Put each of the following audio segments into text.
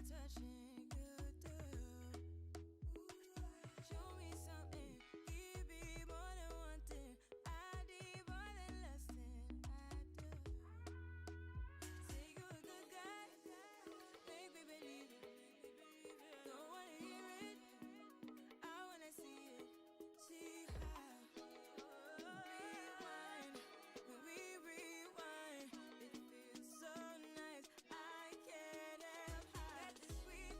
touching you do. Show me something, give me more than one thing. I need more than less than I do. Say you're a good guy, make me believe it. Don't wanna hear it, I wanna see it. See how rewind, when we rewind, it feels so nice. I can't help how that the sweet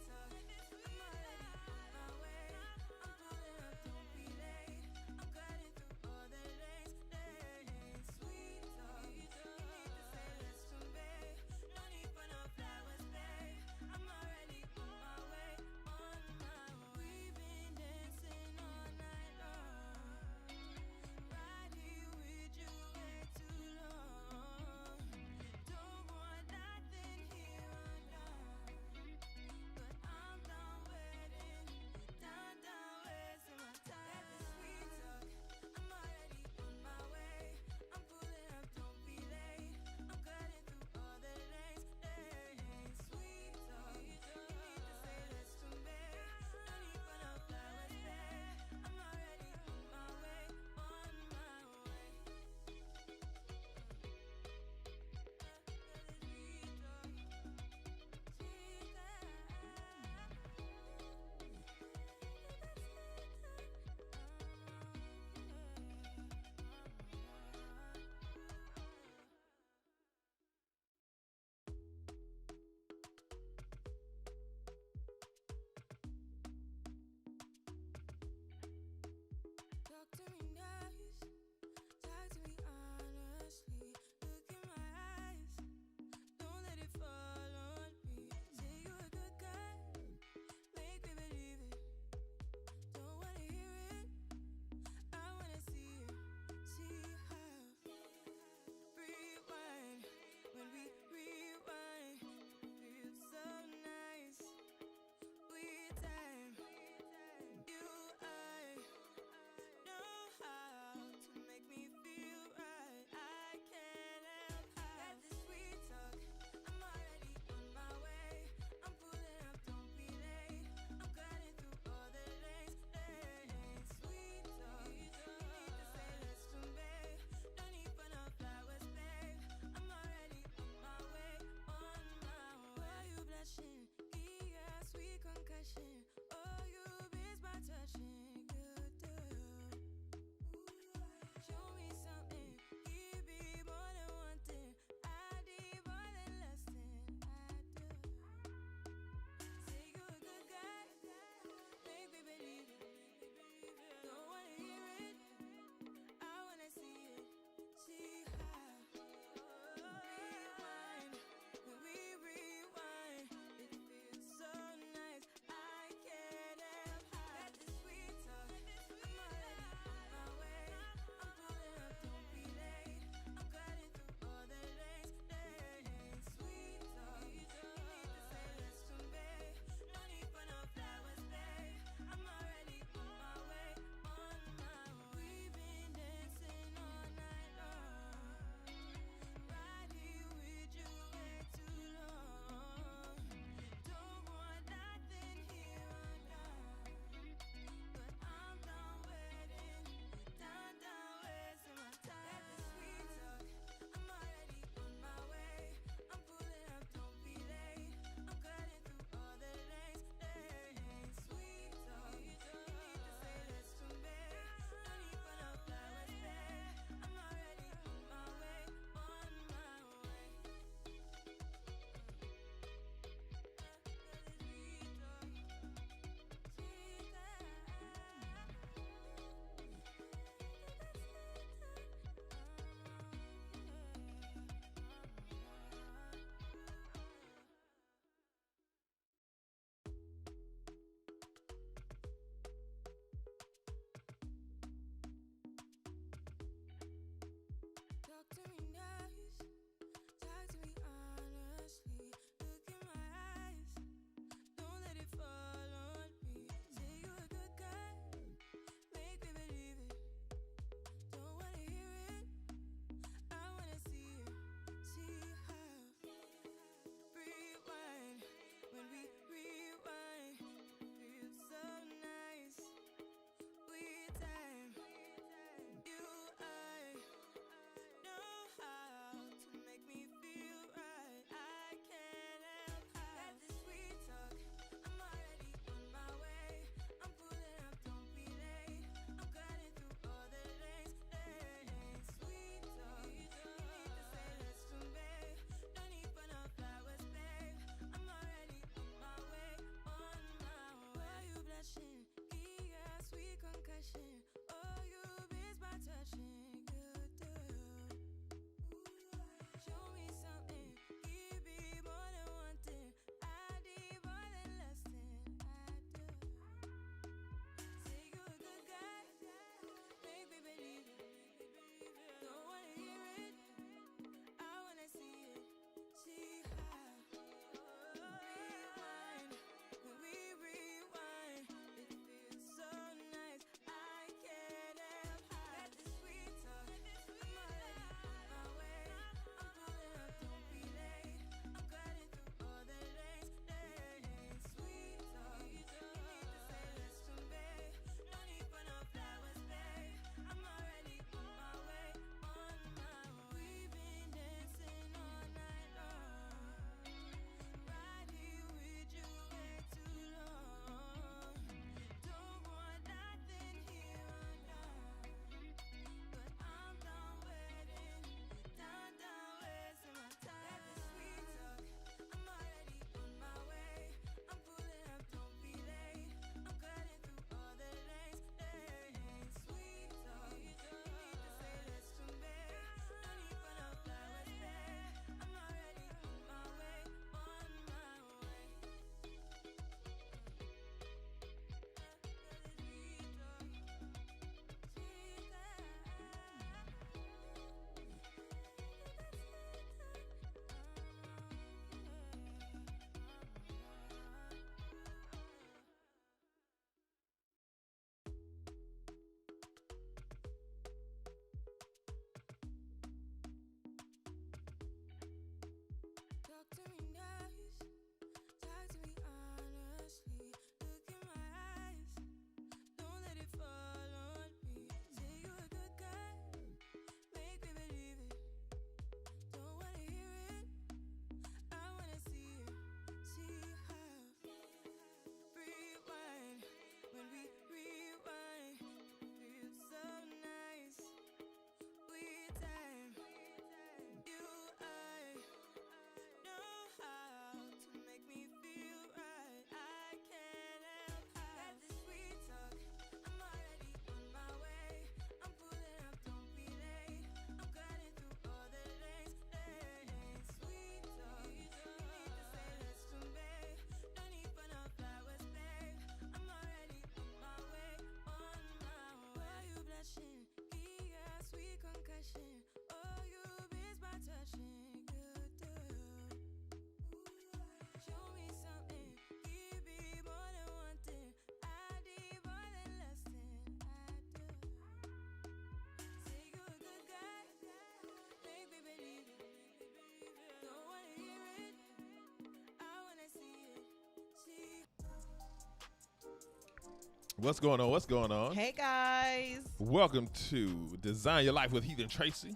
What's going on? What's going on? Hey guys. Welcome to Design Your Life with Heath and Tracy,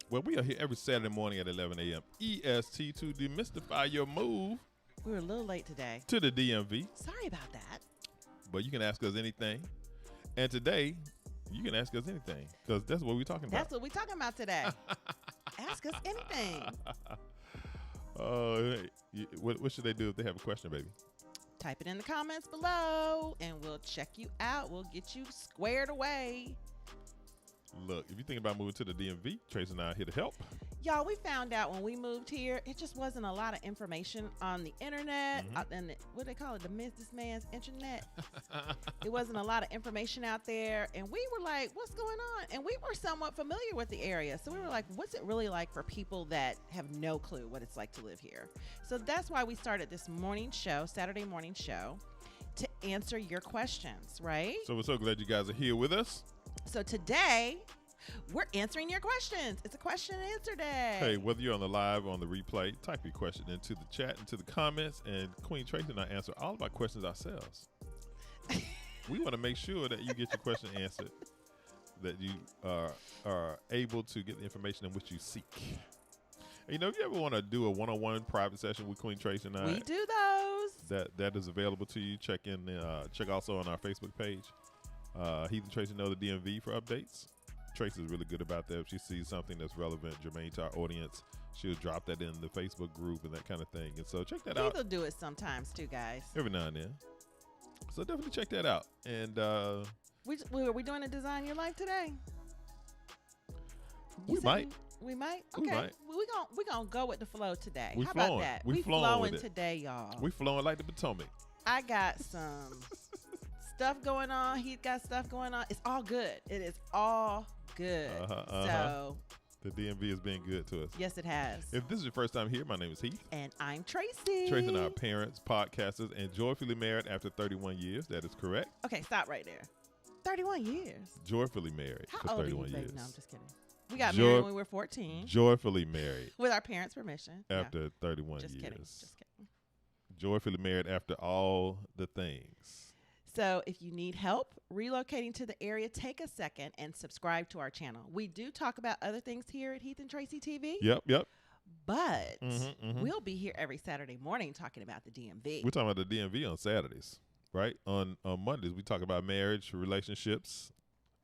where we are here every Saturday morning at 11 a.m. EST to demystify your move We were a little late today. to the DMV. Sorry about that. But you can ask us anything. And today, you can ask us anything because that's what we're talking about. That's what we're talking about today. Ask us anything. What should they do if they have a question, baby? Type it in the comments below and we'll check you out. We'll get you squared away. Look, if you're thinking about moving to the DMV, Tracy and I are here to help. Y'all, we found out when we moved here, it just wasn't a lot of information on the internet. And what they call it, this man's internet. It wasn't a lot of information out there. And we were like, what's going on? And we were somewhat familiar with the area. So we were like, what's it really like for people that have no clue what it's like to live here? So that's why we started this morning show, Saturday morning show, to answer your questions, right? So we're so glad you guys are here with us. So today, we're answering your questions. It's a question and answer day. Hey, whether you're on the live or on the replay, type your question into the chat, into the comments, and Queen Tracy and I answer all of our questions ourselves. We want to make sure that you get your question answered, that you are able to get the information in which you seek. And, if you ever want to do a one-on-one private session with Queen Tracy and I, we do those. that is available to you. Check also on our Facebook page. Heath and Tracy know the DMV for updates. Tracy's really good about that. If she sees something that's relevant, germane to our audience, she'll drop that in the Facebook group and that kind of thing. And so check that out. He'll do it sometimes too, guys. Every now and then. So definitely check that out. And are we doing a Design Your Life today? We might. We might? Okay. We might. We're gonna go with the flow today. We How flowing. about that? We flowing flowing with it. today, y'all. We flowing like the Potomac. I got some stuff going on. He got stuff going on. It's all good. It is all good. So the DMV is being good to us. yes, it has. If this is your first time here, my name is Heath. And I'm Tracy. Tracy and I are parents, podcasters, and joyfully married after 31 years. That is correct. Okay, stop right there. 31 years. Joyfully married How for old 31 are you, years. babe? No, I'm just kidding. We got married when we were 14. Joyfully married With our parents' permission. after No, 31 just years. kidding. Just kidding. Joyfully married after all the things. So if you need help relocating to the area, take a second and subscribe to our channel. We do talk about other things here at Heath and Tracy TV. Yep. But we'll be here every Saturday morning talking about the DMV. We're talking about the DMV on Saturdays, right? On Mondays, we talk about marriage, relationships,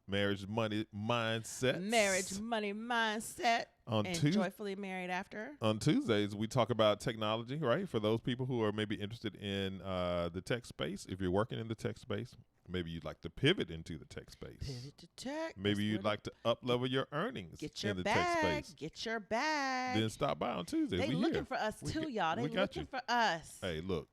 marriage, money, mindset. Marriage, money, mindset. On and joyfully married after. On Tuesdays, we talk about technology, right? For those people who are maybe interested in the tech space. If you're working in the tech space, maybe you'd like to pivot into the tech space. Pivot to tech. Maybe you'd like to up-level your earnings Get your in the bag. tech space. Get your bag. Then stop by on Tuesday. They we looking here. for us too, y'all. They we got looking you. for us. Hey, look,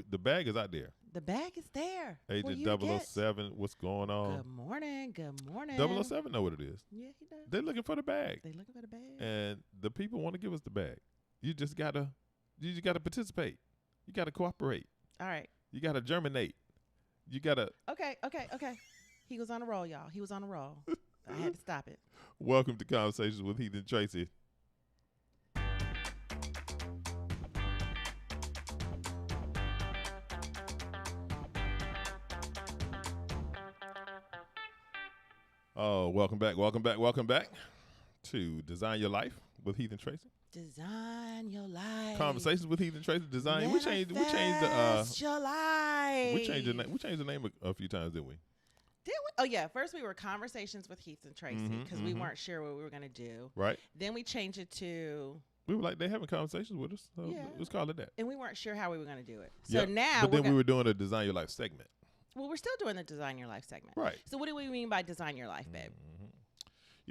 the bag is out there. The bag is there. for Agent you to get. 007, what's going on? Good morning. Good morning. 007 know what it is. Yeah, he does. They're looking for the bag. They looking for the bag. And the people want to give us the bag. You just gotta participate. You gotta cooperate. All right. You gotta germinate. You gotta Okay. He was on a roll, y'all. He was on a roll. I had to stop it. welcome to Conversations with Heath and Tracy. Oh, welcome back to Design Your Life with Heath and Tracy. Design your life. Conversations with Heath and Tracy. Design. We changed your life. We changed the name a few times, didn't we? Did we? Oh yeah. First we were Conversations with Heath and Tracy because we weren't sure what we were gonna do. Right. Then we changed it to. We were like, they having conversations with us. So Yeah. let's call it that. And we weren't sure how we were gonna do it. So Yep. now. But then we were doing a Design Your Life segment. Well, we're still doing the Design Your Life segment. Right. So what do we mean by Design Your Life, babe?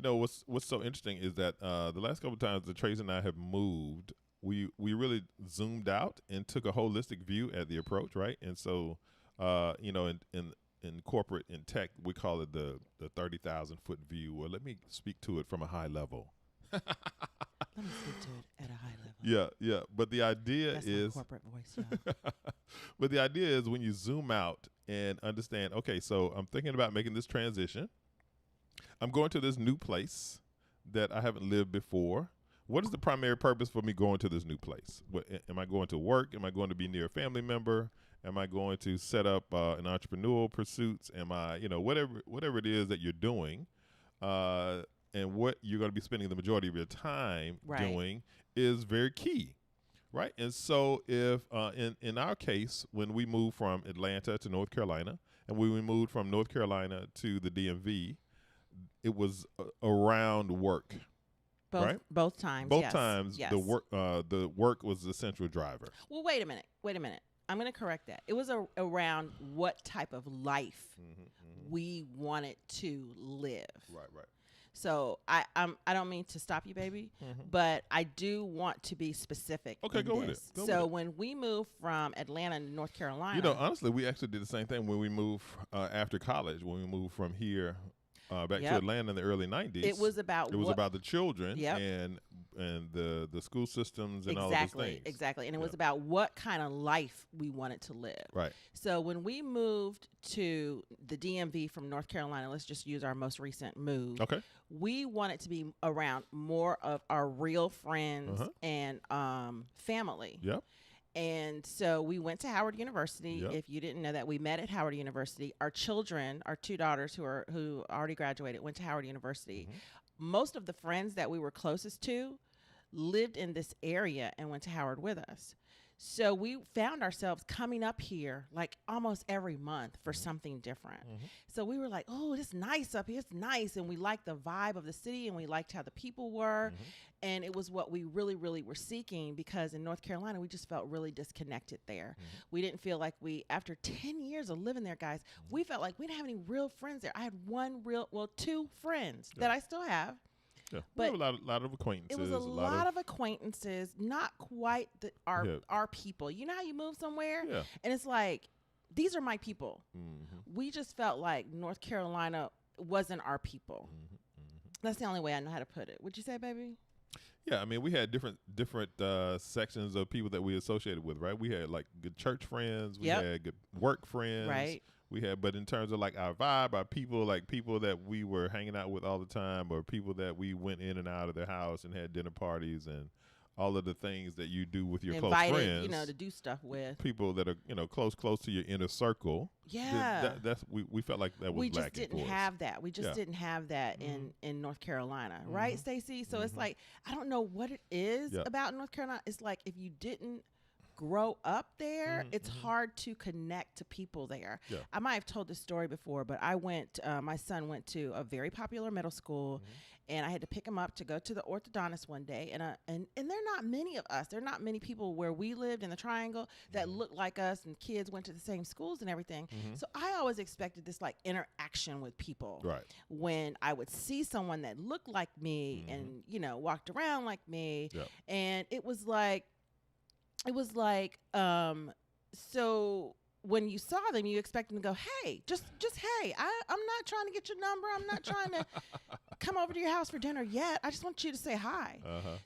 What's so interesting is that the last couple of times that Tracy and I have moved, we really zoomed out and took a holistic view at the approach, right? And so, in corporate, in tech, we call it the 30,000-foot view. Well, let me speak to it from a high level. Let me speak to it at a high level. Yeah. But the idea That's is my corporate voice, y'all. But the idea is when you zoom out and understand, okay, so I'm thinking about making this transition. I'm going to this new place that I haven't lived before. what is the primary purpose for me going to this new place? Am I going to work? Am I going to be near a family member? Am I going to set up an entrepreneurial pursuits? Am I, whatever it is that you're doing, and what you're going to be spending the majority of your time doing is very key, right? And so if in our case, when we moved from Atlanta to North Carolina, and when we moved from North Carolina to the DMV, it was around work. Both times. Both times, yes. The work was the central driver. Well, wait a minute. I'm going to correct that. It was around what type of life we wanted to live. Right. So I don't mean to stop you, baby, but I do want to be specific. Okay, go with it. So when we moved from Atlanta to North Carolina, honestly, we actually did the same thing when we moved after college. When we moved from here back to Atlanta in the early 90s. It was about the children and the school systems and all of those things. Exactly. And it was about what kind of life we wanted to live. Right. So when we moved to the DMV from North Carolina, let's just use our most recent move. Okay. We wanted to be around more of our real friends and family. Yep. And so we went to Howard University. Yep. If you didn't know that, we met at Howard University. Our children, our two daughters who already graduated, went to Howard University. Most of the friends that we were closest to lived in this area and went to Howard with us. So we found ourselves coming up here like almost every month for something different. So we were like, oh, it's nice up here. It's nice. And we liked the vibe of the city, and we liked how the people were. And it was what we really, really were seeking, because in North Carolina, we just felt really disconnected there. We didn't feel like after 10 years of living there, guys, we felt like we didn't have any real friends there. I had two friends that I still have. Yeah, but we have a lot of acquaintances. It was a lot of acquaintances, not quite our people. You know how you move somewhere and it's like, these are my people. We just felt like North Carolina wasn't our people. That's the only way I know how to put it. Would you say, baby? Yeah, I mean, we had different sections of people that we associated with, right? We had like good church friends. We had good work friends. Right. We had, but in terms of like our vibe, our people, like people that we were hanging out with all the time, or people that we went in and out of their house and had dinner parties and all of the things that you do with your close friends. To do stuff with. People that are, close to your inner circle. Yeah. That's we felt like that was we just lacking didn't have that. We just didn't have that in North Carolina. Right, Stacey? So it's like, I don't know what it is about North Carolina. It's like if you didn't grow up there, it's hard to connect to people there. I might have told this story before, but my son went to a very popular middle school, and I had to pick him up to go to the orthodontist one day, and there are not many of us. There are not many people where we lived in the Triangle that looked like us, and kids went to the same schools and everything. So I always expected this like interaction with people. Right. When I would see someone that looked like me and walked around like me, and it was like, so when you saw them, you expect them to go, hey, just hey, I'm not trying to get your number. I'm not trying to come over to your house for dinner yet. I just want you to say hi.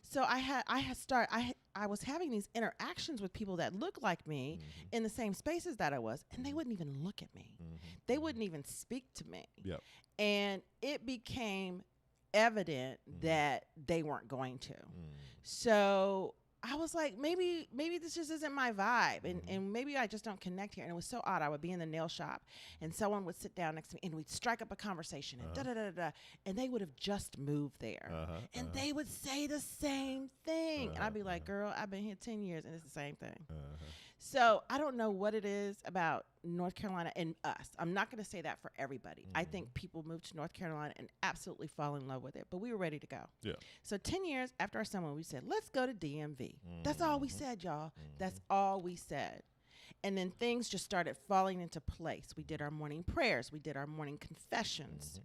So I was having these interactions with people that looked like me in the same spaces that I was, and they wouldn't even look at me. They wouldn't even speak to me. And it became evident that they weren't going to. So I was like, maybe this just isn't my vibe, and maybe I just don't connect here. And it was so odd. I would be in the nail shop, and someone would sit down next to me, and we'd strike up a conversation, and and they would have just moved there, and they would say the same thing, and I'd be like, girl, I've been here 10 years, and it's the same thing. So I don't know what it is about North Carolina and us. I'm not going to say that for everybody. I think people move to North Carolina and absolutely fall in love with it, but we were ready to go. So 10 years after our summer, we said, let's go to DMV. That's all we said, y'all. That's all we said. And then things just started falling into place. We did our morning prayers. We did our morning confessions.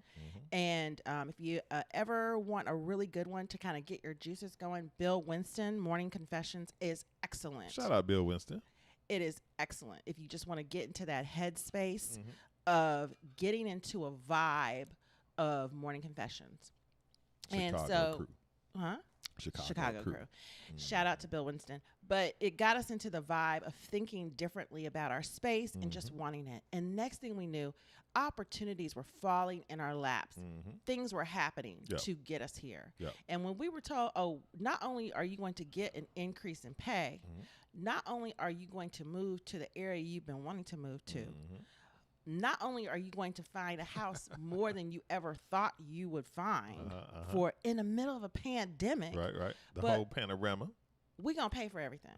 And if you ever want a really good one to kind of get your juices going, Bill Winston, Morning Confessions, is excellent. Shout out Bill Winston. It is excellent if you just want to get into that headspace of getting into a vibe of morning confessions. Chicago and so, crew. Chicago crew. Shout out to Bill Winston. But it got us into the vibe of thinking differently about our space and just wanting it. And next thing we knew, opportunities were falling in our laps. Things were happening to get us here. And when we were told, oh, not only are you going to get an increase in pay, not only are you going to move to the area you've been wanting to move to, not only are you going to find a house more than you ever thought you would find for in the middle of a pandemic. Right. The whole panorama. We're going to pay for everything.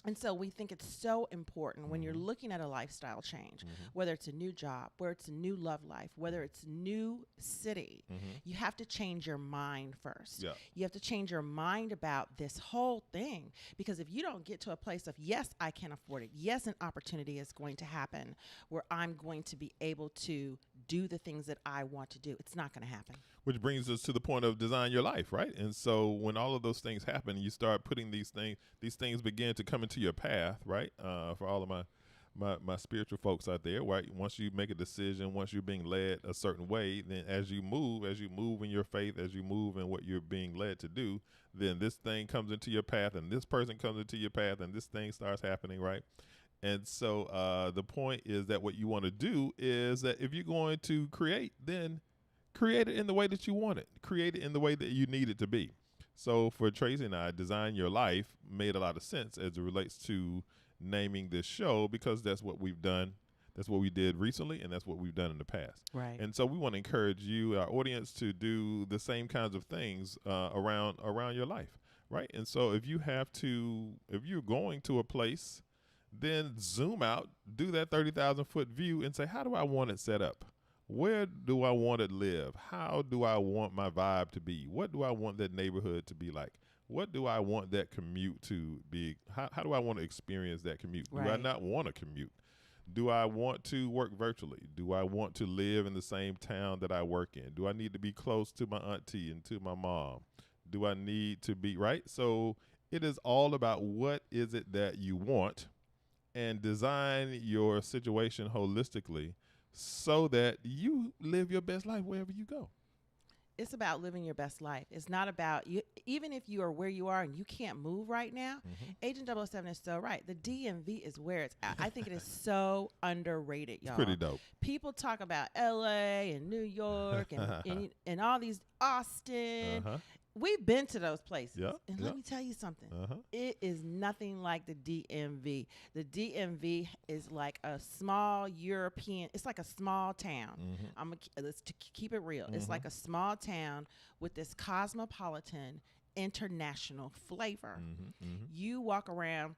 And so we think it's so important when you're looking at a lifestyle change, whether it's a new job, whether it's a new love life, whether it's a new city, you have to change your mind first. You have to change your mind about this whole thing, because if you don't get to a place of, yes, I can afford it, yes, an opportunity is going to happen where I'm going to be able to do the things that I want to do, it's not going to happen. Which brings us to the point of design your life, right? And so when all of those things happen, you start putting these things begin to come into your path, right? For all of my spiritual folks out there, right? Once you make a decision, once you're being led a certain way, then as you move in your faith, as you move in what you're being led to do, then this thing comes into your path, and this person comes into your path, and this thing starts happening, right? And so the point is that what you want to do is that if you're going to create, then create it in the way that you want it. Create it in the way that you need it to be. So for Tracy and I, Design Your Life made a lot of sense as it relates to naming this show, because that's what we've done. That's what we did recently, and that's what we've done in the past. Right. And so we want to encourage you, our audience, to do the same kinds of things around your life, right? And so if you're going to a place, then zoom out, do that 30,000-foot view, and say, how do I want it set up? Where do I want to live? How do I want my vibe to be? What do I want that neighborhood to be like? What do I want that commute to be? How do I want to experience that commute? Right. Do I not want to commute? Do I want to work virtually? Do I want to live in the same town that I work in? Do I need to be close to my auntie and to my mom? Do I need to be, right? So it is all about what is it that you want, and design your situation holistically so that you live your best life wherever you go. It's about living your best life. It's not about you. Even if you are where you are and you can't move right now, Agent 007 is so right. The DMV is where it's at. I think it is so underrated, y'all. It's pretty dope. People talk about LA and New York and all these, Austin. We've been to those places. And let me tell you something. It is nothing like the DMV. The DMV is like a small European, it's like a small town. Let's keep it real. It's like a small town with this cosmopolitan international flavor. You walk around,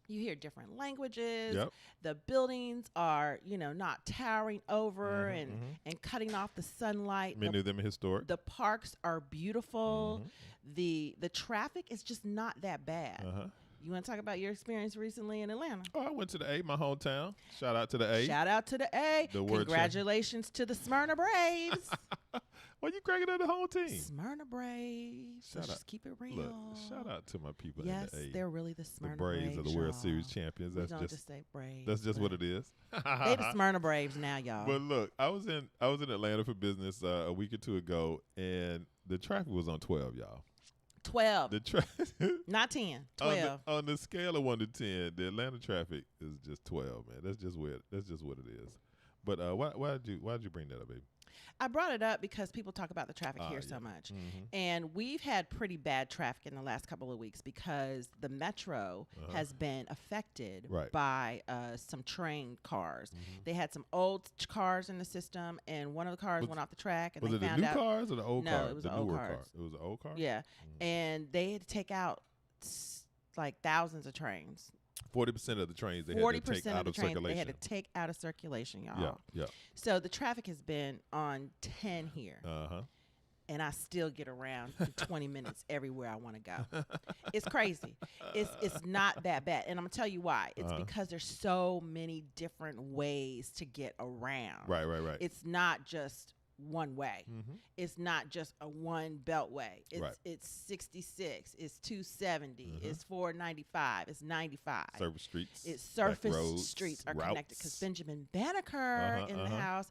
you hear different languages. The buildings are, not towering over and cutting off the sunlight. Many of them are historic. The parks are beautiful. The traffic is just not that bad. You want to talk about your experience recently in Atlanta? Oh, I went to the A, my hometown. Shout out to the A. Shout out to the A. Congratulations to the Smyrna Braves. Well, you cracking up the whole team. Smyrna Braves. Let's just keep it real. Look, shout out to my people yes, in the A. they're really the Smyrna Braves. The Braves are the World y'all. Series champions. That's just say Braves. That's just what it is. They the Smyrna Braves now, y'all. But look, I was in Atlanta for business a week or two ago, and the traffic was on 12, y'all. 12. The not 10. 12. On the scale of 1 to 10, the Atlanta traffic is just 12, man. That's just what it is. But why did you bring that up, baby? I brought it up because people talk about the traffic here so much. And we've had pretty bad traffic in the last couple of weeks because the metro has been affected by some train cars. They had some old cars in the system, and one of the cars went off the track. And was they it the found new out, cars or the old cars? No, it was the old cars. It was the old car? Yeah. And they had to take out like thousands of trains. 40% of the trains they had to take out of circulation. They had to take out of circulation, y'all. Yeah. So the traffic has been on 10 here. And I still get around in 20 minutes everywhere I want to go. It's crazy. It's not that bad. And I'm going to tell you why. It's because there's so many different ways to get around. Right. It's not just one way. It's not just a one beltway. It's 66. It's 270. It's 495. It's 95. Surface streets. It's surface roads, streets are routes. connected because Benjamin Banneker in the house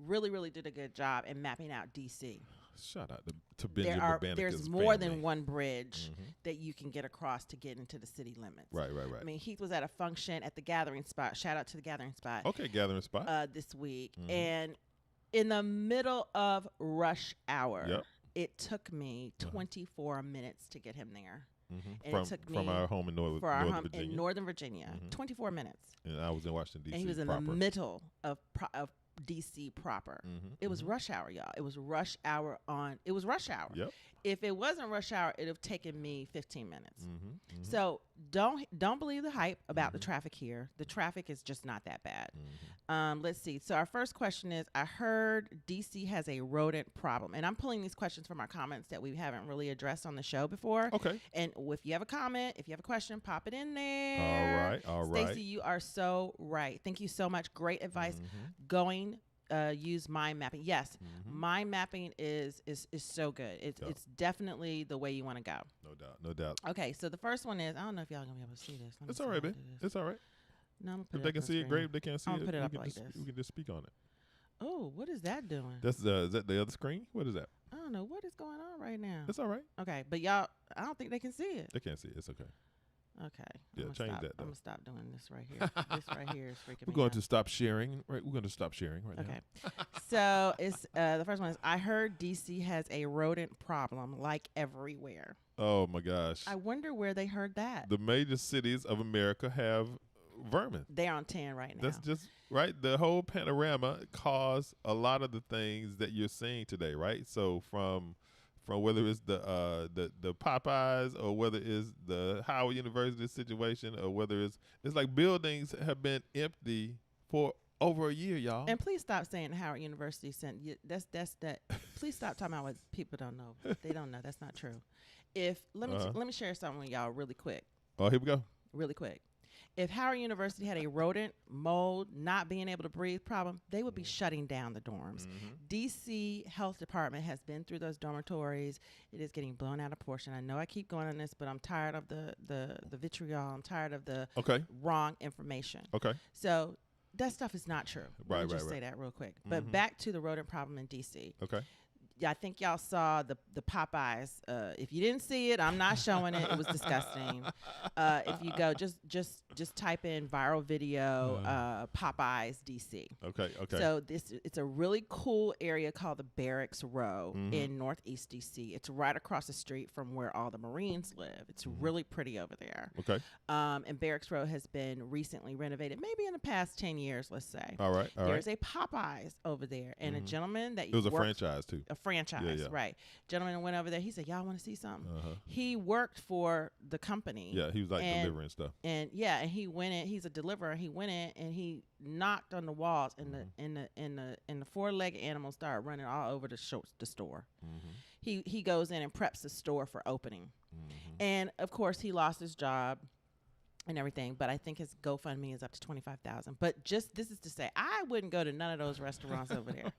really did a good job in mapping out DC. Shout out to Benjamin Banneker's There's more family. than one bridge Mhm. that you can get across to get into the city limits. Right. I mean, Heath was at a function at the Gathering Spot. Shout out to the Gathering Spot. Okay, gathering spot. This week, Mhm. and in the middle of rush hour, Yep. it took me Uh-huh. 24 minutes to get him there. Mm-hmm. And it took From me our home in Northern For our home Virginia. in Northern Virginia, Mhm. 24 minutes, And I was in Washington D.C. and he was in proper. the middle of DC proper. Mhm, It was mhm. rush hour, y'all. It was rush hour It was rush hour. Yep. If it wasn't rush hour, it'd have taken me 15 minutes. Mm-hmm. Mm-hmm. So don't believe the hype about the Mhm. traffic here. The traffic is just not that bad. Mhm. Let's see. So our first question is, I heard DC has a rodent problem. And I'm pulling these questions from our comments that we haven't really addressed on the show before. Okay. And if you have a comment, if you have a question, pop it in All there. right. All right. Stacey, you are so right. Thank you so much. Great advice. Mhm. Going use mind mapping. Yes, Mhm. mind mapping is so good. It's Yep. it's definitely the way you want to go. No doubt. No doubt. Okay, so the first one is, I don't know if y'all gonna be able to see this. Let me It's see all how right, I man. do this. It's all right. No, I'm gonna put If it they up can on see it, screen. great. If they can't see I'll it, put it we up can like just this. we can just speak on it. Oh, what is that doing? That's is that the other screen? What is that? I don't know what is going on right now. It's all right. Okay, but y'all, I don't think they can see it. They can't see it. It's okay. Okay, Yeah, change that, though. I'm gonna stop doing this right here. This right here is freaking We're me going out. to stop sharing. Right. We're going to stop sharing right Okay. So it's the first one is, I heard DC has a rodent problem like everywhere. now. Oh my gosh. I wonder where they heard that. The major cities of America have vermin. They're on 10 right now. That's just right. The whole panorama caused a lot of the things that you're seeing today, right? So from whether it's the Popeyes or whether it's the Howard University situation or whether it's like buildings have been empty for over a year, y'all. And please stop saying Howard University sent you. That's that. Please stop talking about what people don't know. They don't know. That's not true. Let me share something with y'all really quick. Oh, here we go. Really quick. If Howard University had a rodent, mold, not being able to breathe problem, they would be shutting down the dorms. Mhm. DC Health Department has been through those dormitories. It is getting blown out of proportion. I know I keep going on this, but I'm tired of the vitriol. I'm tired of the Okay. wrong information. Okay. So that stuff is not true. Let Right, me just right, say that real quick. But Mhm. back to the rodent problem in DC. Okay. Yeah, I think y'all saw the Popeyes. If you didn't see it, I'm not showing it. It was disgusting. If you go, just type in viral video Popeyes DC. Okay. Okay. So it's a really cool area called the Barracks Row Mhm. in Northeast DC. It's right across the street from where all the Marines live. It's really pretty over there. okay. And Barracks Row has been recently renovated, maybe in the past 10 years, let's say. All right. All right. There's a Popeyes over there, and a Mhm. gentleman that It was a worked- franchise too. a franchise, yeah. right? Gentleman went over there. He said, "Y'all want to see something?" Uh-huh. He worked for the company. Yeah, he was like and- delivering stuff. And and he went in. He's a deliverer. He went in and he knocked on the walls, and the four-legged animals started running all over the store. Mm-hmm. He goes in and preps the store for opening, Mm-hmm. and of course he lost his job and everything. But I think his GoFundMe is up to $25,000. But just this is to say, I wouldn't go to none of those restaurants over there.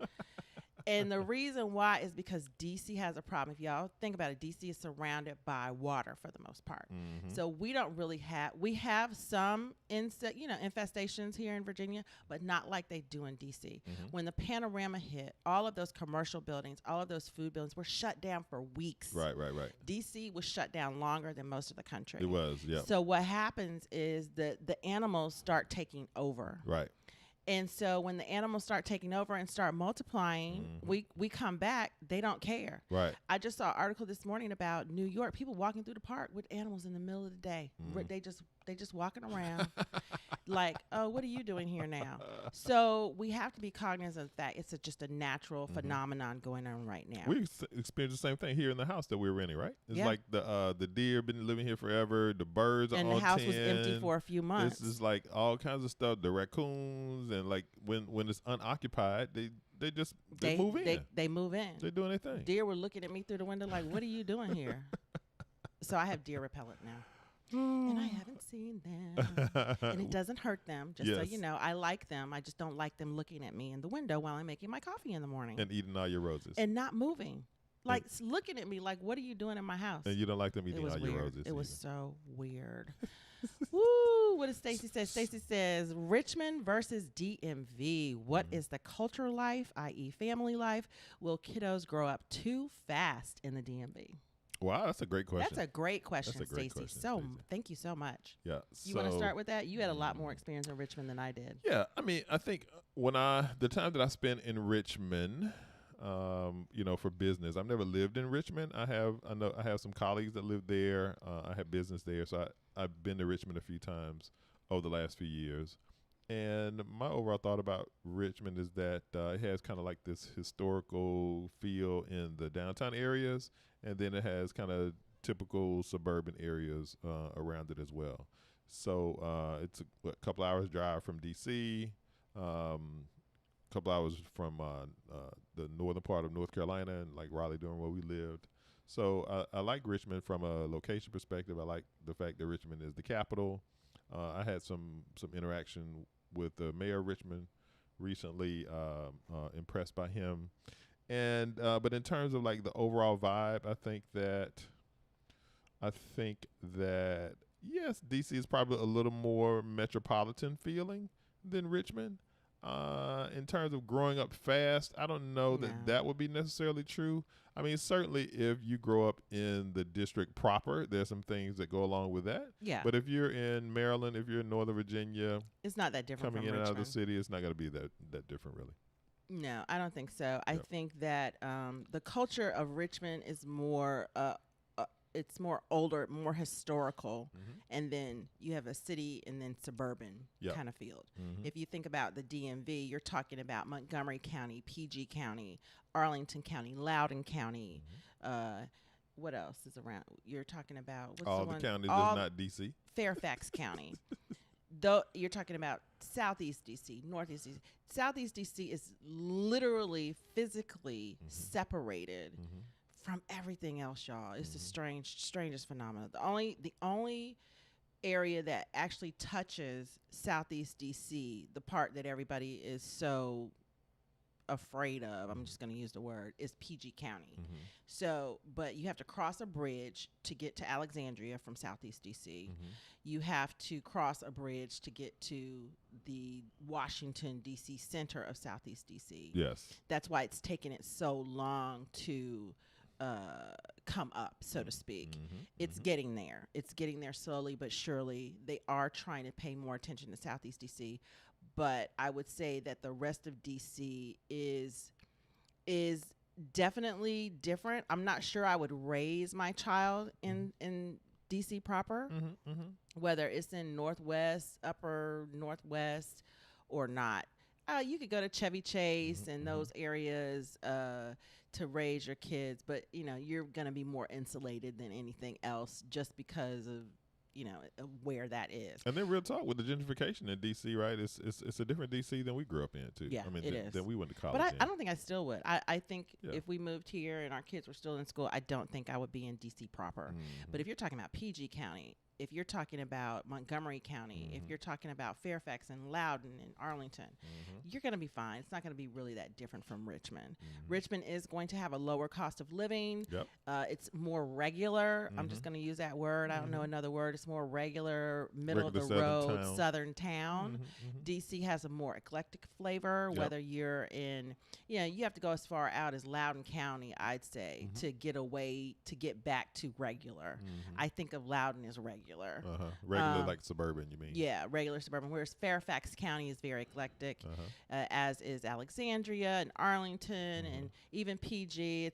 And the reason why is because DC has a problem. If y'all think about it, DC is surrounded by water for the most part. Mm-hmm. So we don't really have some infestations here in Virginia, but not like they do in DC. Mm-hmm. When the panorama hit, all of those commercial buildings, all of those food buildings were shut down for weeks. Right. DC was shut down longer than most of the country. It was, yeah. So what happens is that the animals start taking over. Right. And so when the animals start taking over and start multiplying, Mhm. we come back, they don't care. Right. I just saw an article this morning about New York, people walking through the park with animals in the middle of the day. Mhm. They just walking around like, oh, what are you doing here now? So we have to be cognizant of that. It's just a natural Mhm. phenomenon going on right now. We experienced the same thing here in the house that we were renting, right? It's Yeah. like the deer been living here forever. The birds and are the on house 10. was empty for a few months. This is like all kinds of stuff. The raccoons and like when it's unoccupied, they move in. They move in. They're doing their thing. Deer were looking at me through the window like, what are you doing here? So I have deer repellent now. And I haven't seen them. And it doesn't hurt them, just so Yes. you know. I like them. I just don't like them looking at me in the window while I'm making my coffee in the morning. And eating all your roses. And not moving. Like looking at me like, what are you doing in my house? And you don't like them It eating was all your weird. roses. It was either. so weird. Woo! What does Stacy say? Stacy says Richmond versus DMV. What is the culture life, i.e., family life? Will kiddos grow up too fast in the DMV? Wow, that's a great question. That's a great question, That's a great Stacy. question, So Stacey. thank you so much. Yeah. You want to start with that? You had a lot more experience in Richmond than I did. Yeah, I mean, I think the time that I spent in Richmond, for business, I've never lived in Richmond. I have some colleagues that live there. I have business there, so I've been to Richmond a few times over the last few years. And my overall thought about Richmond is that it has kind of like this historical feel in the downtown areas, and then it has kind of typical suburban areas around it as well. So it's a couple hours drive from D.C., couple hours from the northern part of North Carolina and like Raleigh, Durham, where we lived. So I like Richmond from a location perspective. I like the fact that Richmond is the capital. I had some interaction with the mayor of Richmond recently, impressed by him. And but in terms of like the overall vibe, I think that yes, DC is probably a little more metropolitan feeling than Richmond. In terms of growing up fast, I don't know that would be necessarily true. I mean, certainly if you grow up in the district proper, there's some things that go along with that. Yeah. But if you're in Maryland, if you're in Northern Virginia, It's not that different coming from in and Richmond. out of the city, it's not going to be that different, really. No, I don't think so. I Yep. think that the culture of Richmond is more it's more older, more historical, and then you have a city and then suburban Yep. kind of field. Mhm. If you think about the DMV, you're talking about Montgomery County, PG County, Arlington County, Loudoun County. What else is around? You're talking about what's All the the one? counties All is not DC. Fairfax County. Though you're talking about Southeast DC, Northeast DC. Southeast DC is literally physically separated from everything else, y'all. It's the strangest phenomenon. The only area that actually touches Southeast DC, the part that everybody is so afraid of, I'm just going to use the word, is PG County. So, but you have to cross a bridge to get to Alexandria from Southeast DC. You have to cross a bridge to get to the Washington, D.C. center of Southeast D.C. Yes. That's why it's taken it so long to come up, so to speak. It's getting there. It's getting there slowly but surely. They are trying to pay more attention to Southeast D.C., but I would say that the rest of D.C. is definitely different. I'm not sure I would raise my child in DC proper, whether it's in Northwest, Upper Northwest, or not. You could go to Chevy Chase and those areas to raise your kids, but you're gonna be more insulated than anything else just because of of where that is. And then real talk with the gentrification in DC, right? It's a different DC than we grew up in too. Yeah, I mean, it is. than we went to college. But in. I don't think I still would. I think Yeah. if we moved here and our kids were still in school, I don't think I would be in DC proper. But if you're talking about PG County, if you're talking about Montgomery County, if you're talking about Fairfax and Loudoun and Arlington, you're going to be fine. It's not going to be really that different from Richmond. Richmond is going to have a lower cost of living. Yep. It's more regular. I'm just going to use that word. I don't know another word. It's more regular, middle of the Regular southern road, town. southern town. DC has a more eclectic flavor, Yep. whether you're in, you have to go as far out as Loudoun County, I'd say, to get back to regular. I think of Loudoun as regular. Regular, like suburban, you mean? Yeah, regular suburban. Whereas Fairfax County is very eclectic, as is Alexandria and Arlington and even PG.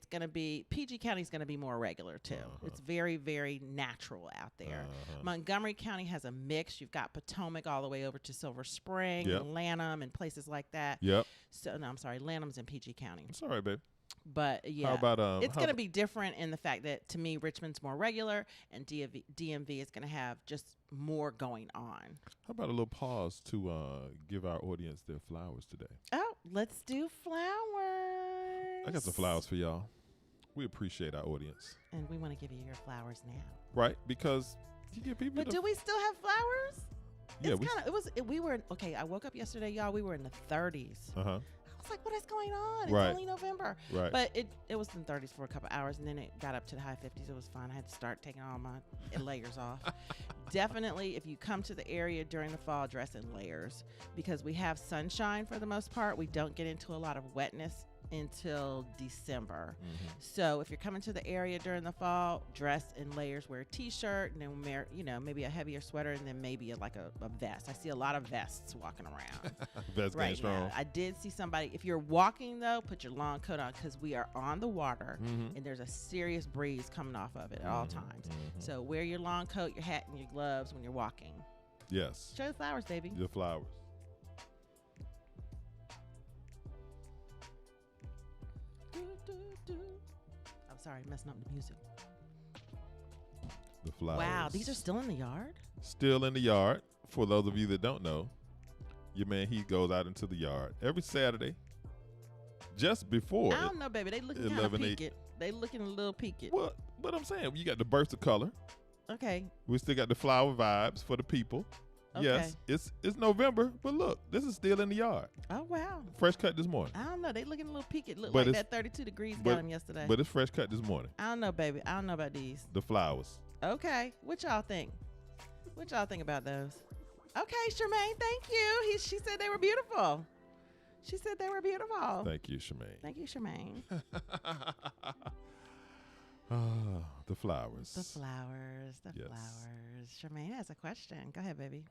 PG County is going to be more regular too. It's very, very natural out there. Montgomery County has a mix. You've got Potomac all the way over to Silver Spring, Yep. and Lanham, and places like that. Yep. So no, I'm sorry, Lanham's in PG County. It's all right, babe. But yeah, How about it's going to be different in the fact that to me Richmond's more regular and DMV is going to have just more going on. How about a little pause to give our audience their flowers today? Oh, let's do flowers. I got some flowers for y'all. We appreciate our audience, and we want to give you your flowers now. right? Because you give people. But do we still have flowers? Yeah, we were okay. I woke up yesterday, y'all. We were in the 30s. Uh huh. I was was like, what is going on? Right. It's only November. Right. But it was in the 30s for a couple hours, and then it got up to the high 50s. It was fine. I had to start taking all my layers off. Definitely, if you come to the area during the fall, dress in layers because we have sunshine for the most part. We don't get into a lot of wetness until December. So if you're coming to the area during the fall, dress in layers, wear a t-shirt, and then wear, maybe a heavier sweater, and then maybe a vest. I see a lot of vests walking around Vest getting right strong. now. I did see somebody. If you're walking though, put your long coat on because we are on the water and there's a serious breeze coming off of it at all times. So wear your long coat, your hat, and your gloves when you're walking. Yes. Show the flowers, baby. The flowers. I'm sorry, messing up the music. The flowers. Wow, these are still in the yard? Still in the yard. For those of you that don't know, your man, he goes out into the yard every Saturday just before. I don't know, baby. They looking kind of 11, 8. peaked. They looking a little peaked. What I'm saying, you got the burst of color. Okay. We still got the flower vibes for the people. Okay. Yes, it's November, but look, this is still in the yard. Oh, wow. Fresh cut this morning. I don't know. They looking a little peaked. Look But like it's- that 32 degrees but- got them yesterday. But it's fresh cut this morning. I don't know, baby. I don't know about these. The flowers. Okay. What y'all think? What y'all think about those? Okay, Charmaine, thank you. She said they were beautiful. She said they were beautiful. Thank you, Shemaine. Thank you, Charmaine. The flowers. The flowers. The Yes. flowers. Charmaine has a question. Go ahead, baby.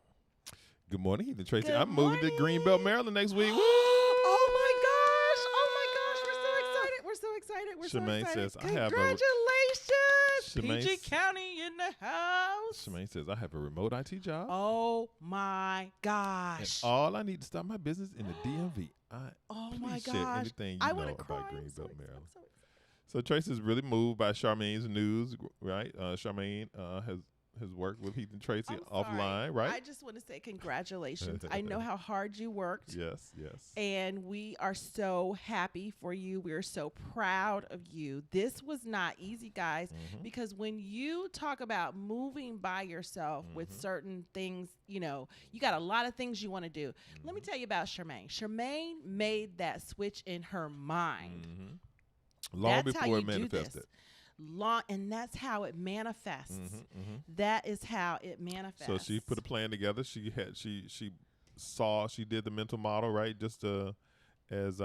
Good morning, Ethan Tracy. Good I'm moving to morning. Greenbelt, Maryland next week. Woo! Oh my gosh! Oh my gosh! We're so excited! We're so excited! We're Shemaine so excited! says, I have a- Congratulations, Shemaine PG s- County in the house. Shemaine says, I have a remote IT job. Oh my And gosh! all I need to start my business in the DMV. Oh please my share gosh! anything you I know want to about cry. I'm Greenbelt, so excited. Maryland. I'm so excited. So Tracy's really moved by Charmaine's news, right? Charmaine has worked with Heath and Tracy I'm sorry. offline, right? I just want to say congratulations. I know how hard you worked. Yes, yes. And we are so happy for you. We're so proud of you. This was not easy, guys, because when you talk about moving by yourself with certain things, you got a lot of things you want to do. Let me tell you about Charmaine. Charmaine made that switch in her mind. Long That's how before you it do manifested. this. And that's how it manifests. That is how it manifests. So she put a plan together. She did the mental model, right? Just as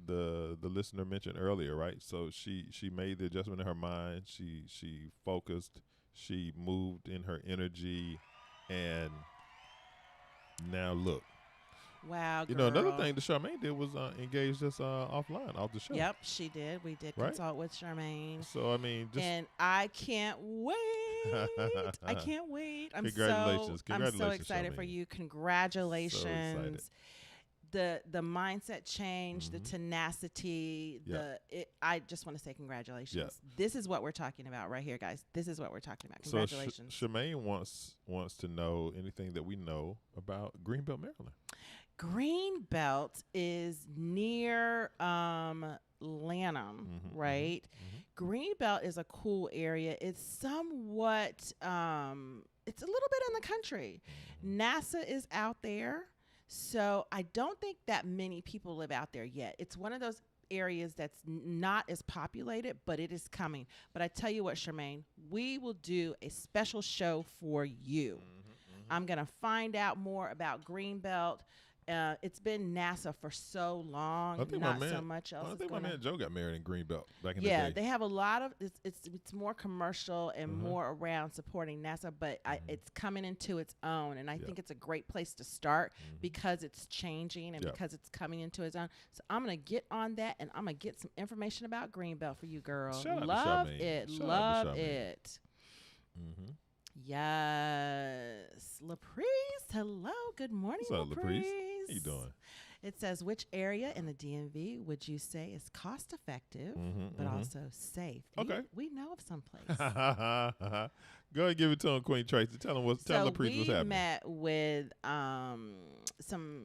the listener mentioned earlier, right? So she made the adjustment in her mind. She focused. She moved in her energy, and now look. Wow, girl. You know, another thing that Charmaine did was engage us offline, off the show. Yep, she did. We did Right? consult with Charmaine. So I mean, just And I can't wait. I can't wait. Congratulations. I'm so Congratulations, excited for Charmaine. you. Congratulations. excited. The mindset change, the tenacity, Yeah. I just want to say congratulations. Yeah. This is what we're talking about right here, guys. This is what we're talking about. So Congratulations. Charmaine wants to know anything that we know about Greenbelt, Maryland. Greenbelt is near Lanham, right? Greenbelt is a cool area. It's somewhat, it's a little bit in the country. NASA is out there, so I don't think that many people live out there yet. It's one of those areas that's not as populated, but it is coming. But I tell you what, Charmaine, we will do a special show for you. I'm going to find out more about Greenbelt. It's been NASA for so long, not so much else. I is think my going on. man Joe got married in Greenbelt back in the Yeah, day. they have a lot of it's more commercial and more around supporting NASA, but it's coming into its own, and I think it's a great place to start because it's changing and because it's coming into its own. So I'm gonna get on that, and I'm gonna get some information about Greenbelt for you, girl. Shout out to Love Charmaine. it, Shout out to love Charmaine. it. Yes, Laprise. Hello, good morning, What's up, Laprise? Laprise. How you doing? It says, which area in the DMV would you say is cost effective but also safe? Okay. We know of some place. Go ahead and give it to him, Queen Tracy. Tell him Laprise what's we happening. met with some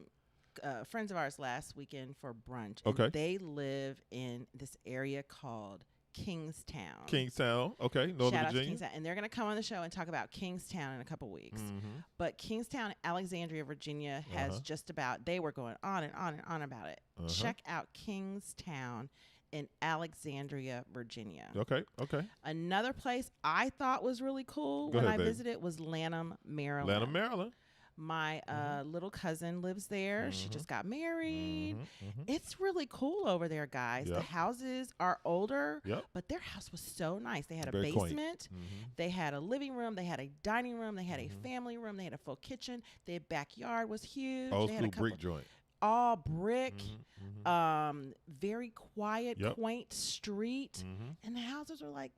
friends of ours last weekend for brunch. Okay. And they live in this area called Kingstown. Kingstown. Okay. Northern Shout out to Virginia. Kingstown. And they're going to come on the show and talk about Kingstown in a couple weeks. Mm-hmm. But Kingstown, Alexandria, Virginia has just about, they were going on and on and on about it. Check out Kingstown in Alexandria, Virginia. Okay. Okay. Another place I thought was really cool Go when ahead, I baby. visited was Lanham, Maryland. Lanham, Maryland. My little cousin lives there. She just got married. Mm-hmm. It's really cool over there, guys. Yep. The houses are older, Yep. but their house was so nice. They had a Very quaint. basement. Mm-hmm. They had a living room. They had a dining room. They had a family room. They had a full kitchen. Their backyard was huge. Old They had a school brick couple, joint. all brick, Mm-hmm. very quiet, Yep. quaint street. Mm-hmm. And the houses are like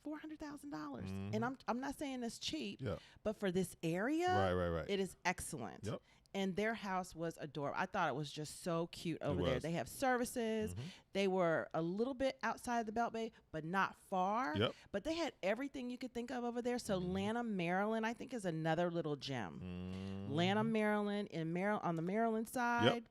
$400,000. Mhm. And I'm not saying it's cheap, Yeah. but for this area, Right. it is excellent. Yep. And their house was adorable. I thought it was just so cute over there. was. They have services. Mhm. They were a little bit outside the Beltway, but not far. Yep. But they had everything you could think of over there. So Lanham, Maryland, I think is another little gem. Mm-hmm. Lanham, Maryland, on the Maryland side.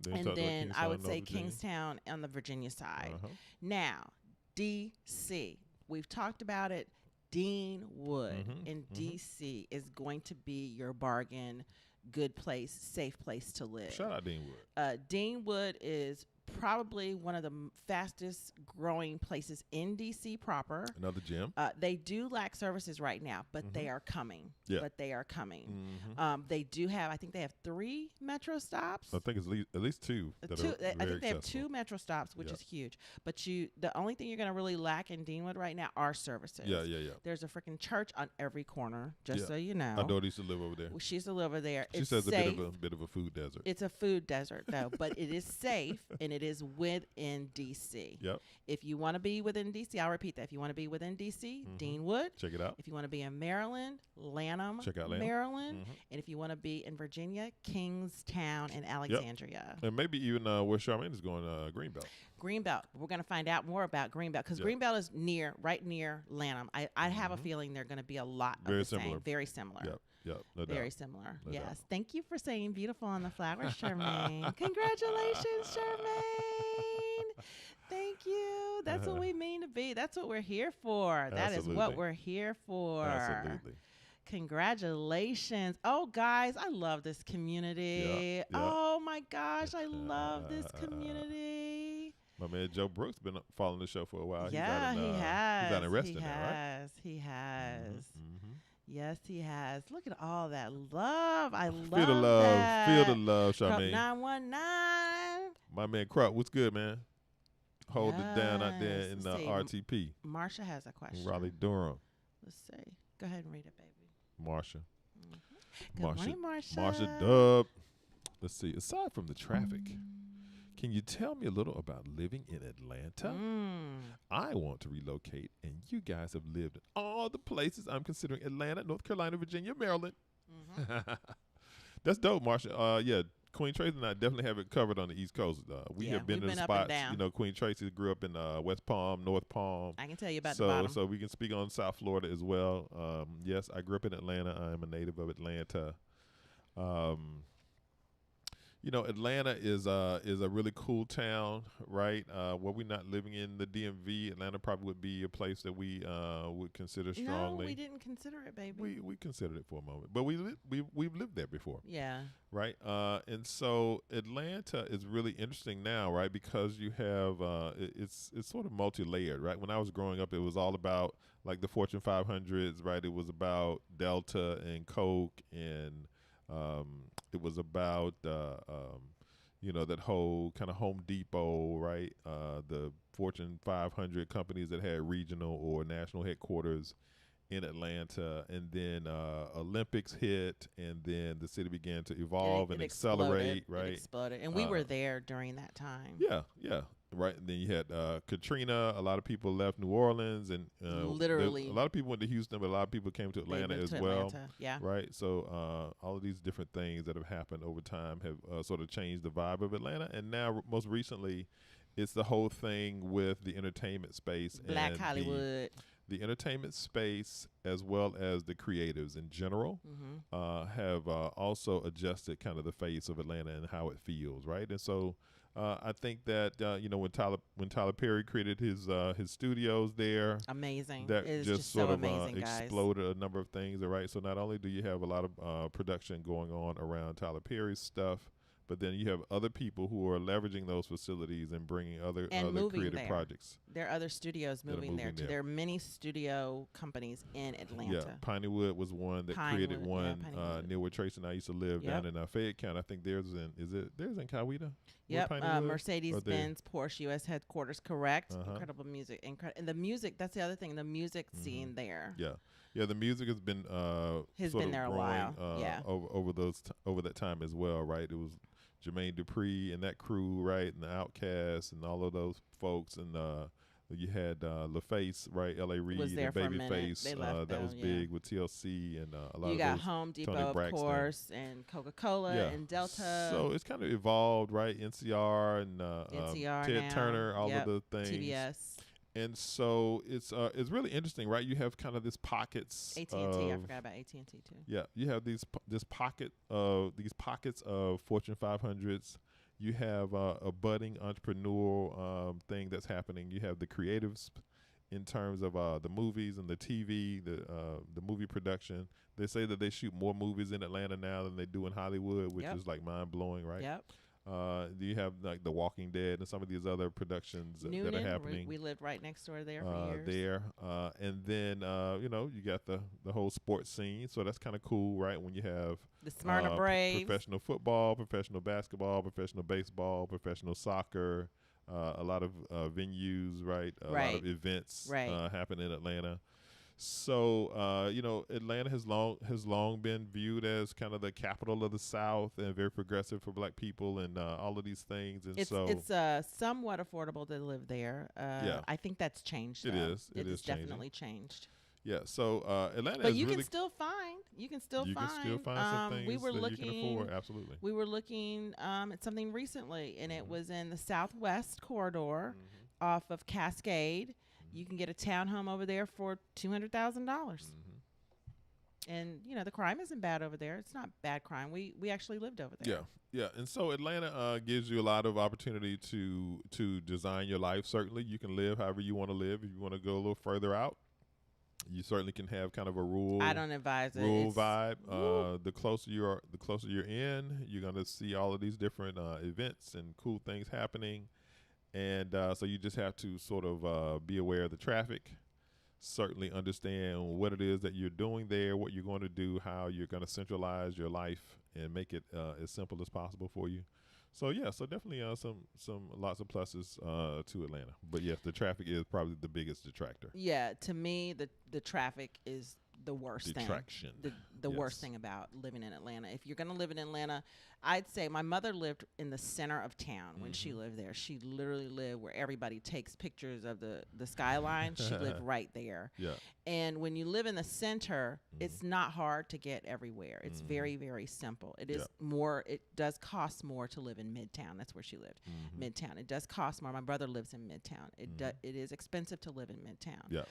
Then you And talk about then I Kingstown, would say North Virginia. Kingstown on the Virginia side. Uh-huh. Now, D.C. We've talked about it. Deanwood in D.C. is going to be your bargain, good place, safe place to live. Shout out Deanwood. Deanwood is probably one of the fastest growing places in DC proper. Another gym. They do lack services right now, but they are coming. Yeah. But they are coming. Mhm. They do have, I think they have 3 metro stops. I think it's at least 2. That Two, are I very think they have accessible. 2 metro stops, which Yeah. is huge. But the only thing you're going to really lack in Deanwood right now are services. Yeah. There's a freaking church on every corner, just Yeah. so you know. My daughter used to live over there. She used to live over there. She It's says safe. a bit of a food desert. It's a food desert, though, but it is safe and it is within DC. Yep. If you want to be within DC, I'll repeat that. If you want to be within DC, Deanwood. Check it out. If you want to be in Maryland, Lanham, Check out Lanham. Maryland. Mhm. And if you want to be in Virginia, Kingstown and Alexandria. And maybe even where Charmaine is going, Greenbelt. Greenbelt. We're going to find out more about Greenbelt because Yeah. Greenbelt is right near Lanham. I have a feeling they're going to be a lot Very of the similar. same. Very similar. Yep. No doubt. Very similar. No yes. doubt. Thank you for saying beautiful on the flowers, Charmaine. Congratulations, Charmaine. Thank you. That's what we mean to be. That's what we're here for. That is Absolutely. what we're here for. Absolutely. Congratulations. Oh, guys, I love this community. Yeah. Oh, my gosh, I love this community. My man Joe Brooks been following the show for a while. Yeah, he's out in, he has. He's out in Reston he now, right? has. He has. Mm-hmm. Yes, he has. Look at all that love. I love Feel the love. that. Feel the love, Crump Charmaine. 919. My man Crop, what's good, man? Hold it down out there Yes. in Let's see. RTP. Marsha has a question. Raleigh, Durham. Let's see. Go ahead and read it, baby. Marsha. Good morning, Marsha. Marsha Dub. Let's see. Aside from the traffic, can you tell me a little about living in Atlanta? I want to relocate, and you guys have lived in all the places I'm considering: Atlanta, North Carolina, Virginia, Maryland. That's dope, Marsha. Yeah, Queen Tracy and I definitely have it covered on the East Coast. We Yeah, have been we've in been the up and spots. down. You know, Queen Tracy grew up in West Palm, North Palm. I can tell you about the bottom. So we can speak on South Florida as well. Yes, I grew up in Atlanta. I am a native of Atlanta. You know, Atlanta is a really cool town, right? Where we're not living in the DMV, Atlanta probably would be a place that we would consider strongly. No, we didn't consider it, baby. We considered it for a moment, but we've lived there before, Yeah. right? And so Atlanta is really interesting now, right? Because you have it's sort of multi-layered, right? When I was growing up, it was all about like the Fortune 500s, right? It was about Delta and Coke, and it was about you know, that whole kind of Home Depot, right? The Fortune 500 companies that had regional or national headquarters in Atlanta, and then Olympics hit, and then the city began to evolve and accelerate, right? It exploded. And we were there during that time. Yeah, right. And then you had Katrina. A lot of people left New Orleans, and Literally. a lot of people went to Houston, but a lot of people came to They Atlanta moved as to well. Atlanta. Yeah. Right. So all of these different things that have happened over time have sort of changed the vibe of Atlanta. And now, most recently, it's the whole thing with the entertainment space. Black and Hollywood. The entertainment space, as well as the creatives in general, have also adjusted kind of the face of Atlanta and how it feels, right? And so I think that when Tyler Perry created his studios there, Amazing. that It is just so sort of amazing, guys. exploded a number of things. All right, so not only do you have a lot of production going on around Tyler Perry's stuff, but then you have other people who are leveraging those facilities and bringing other creative there. projects. There are other studios moving there too. There are many studio companies in Atlanta. Yeah, Pineywood was one that created one near where Tracy and I used to live down in Fayette County. I think there's in Coweta? Yep, Mercedes-Benz Porsche U.S. headquarters, correct. Incredible music. And the music, that's the other thing, the music scene there. Yeah, the music has been there a while. Over that time as well, right? It was Jermaine Dupri and that crew, right, and the Outkast and all of those folks, and you had LaFace, right, L.A. Reid and Babyface. That was big with TLC and a lot of those. You got Home Depot, of course, and Coca-Cola and Delta. So it's kind of evolved, right? NCR and Ted now. Turner, all of the things. TBS. And so it's really interesting, right? You have kind of these pockets. AT&T, I forgot about AT&T too. Yeah, you have these pockets of Fortune 500s. You have a budding entrepreneurial thing that's happening. You have the creatives in terms of the movies and the TV, the movie production. They say that they shoot more movies in Atlanta now than they do in Hollywood, which is like mind blowing, right? Yep. You have like The Walking Dead and some of these other productions that are happening. We lived right next door there for years. And then you got the whole sports scene, so that's kind of cool, right? When you have the Smyrna Braves, professional football, professional basketball, professional baseball, professional soccer, a lot of venues, right? A lot of events happen in Atlanta. So Atlanta has long been viewed as kind of the capital of the South and very progressive for Black people and all of these things. And it's somewhat affordable to live there. I think that's changed. It is. It is definitely changed. Yeah. So Atlanta, but you can still find some things we were that looking, you can afford. Absolutely. We were looking at something recently, and it was in the Southwest corridor off of Cascade. You can get a townhome over there for $200,000. And the crime isn't bad over there. It's not bad crime. We actually lived over there. Yeah. And so Atlanta gives you a lot of opportunity to design your life. Certainly, you can live however you want to live. If you want to go a little further out, you certainly can have kind of a rural. I don't advise it. Rural vibe. The closer you're in, you're gonna see all of these different events and cool things happening. And so you just have to sort of be aware of the traffic, certainly understand what it is that you're doing there, what you're going to do, how you're going to centralize your life and make it as simple as possible for you. So definitely some lots of pluses to Atlanta. But yes, the traffic is probably the biggest detractor. Yeah, to me, the traffic is the worst Detraction. thing. The worst thing about living in Atlanta. If you're going to live in Atlanta, I'd say my mother lived in the center of town when she lived there. She literally lived where everybody takes pictures of the skyline. She lived right there. Yeah. And when you live in the center, it's not hard to get everywhere. It's very, very simple. It is more. It does cost more to live in Midtown. That's where she lived. Midtown. It does cost more. My brother lives in Midtown. It is expensive to live in Midtown. Yeah.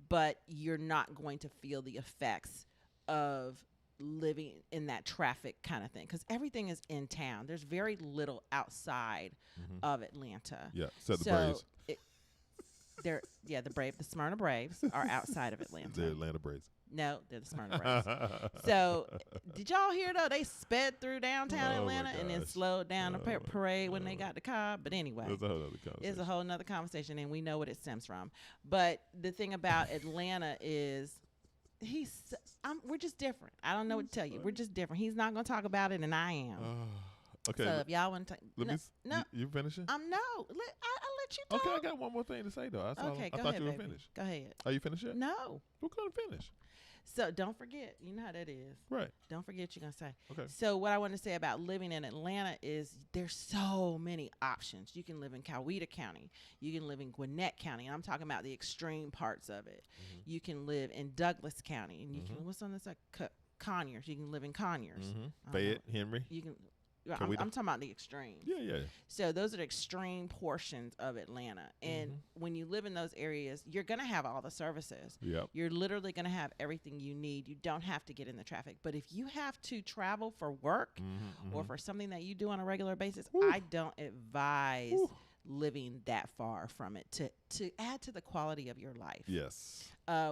But you're not going to feel the effects of living in that traffic kind of thing because everything is in town. There's very little outside of Atlanta. Yeah, except the Braves. The Smyrna Braves are outside of Atlanta. The Atlanta Braves. No, they're the Smyrna Braves. So, did y'all hear though? They sped through downtown Atlanta and then slowed down the parade when they got the car. But anyway, it's a whole other conversation. And we know what it stems from. But the thing about Atlanta is, we're just different. I don't know what to tell you. We're just different. He's not gonna talk about it, and I am. Okay. So if y'all want to, you finishing? I let you talk. Okay, I got one more thing to say though. I thought you were finished. Go ahead. Are you finished yet? No. We're gonna finish. So don't forget, you know how that is. Right. Don't forget what you're going to say. Okay. So what I want to say about living in Atlanta is there's so many options. You can live in Coweta County. You can live in Gwinnett County. And I'm talking about the extreme parts of it. You can live in Douglas County. And you can, what's on this side? Conyers. You can live in Conyers. Fayette, Henry. You can, I'm talking about the extremes. Yeah. So those are the extreme portions of Atlanta. And when you live in those areas, you're going to have all the services. Yep. You're literally going to have everything you need. You don't have to get in the traffic. But if you have to travel for work or for something that you do on a regular basis, I don't advise living that far from it to add to the quality of your life. Yes.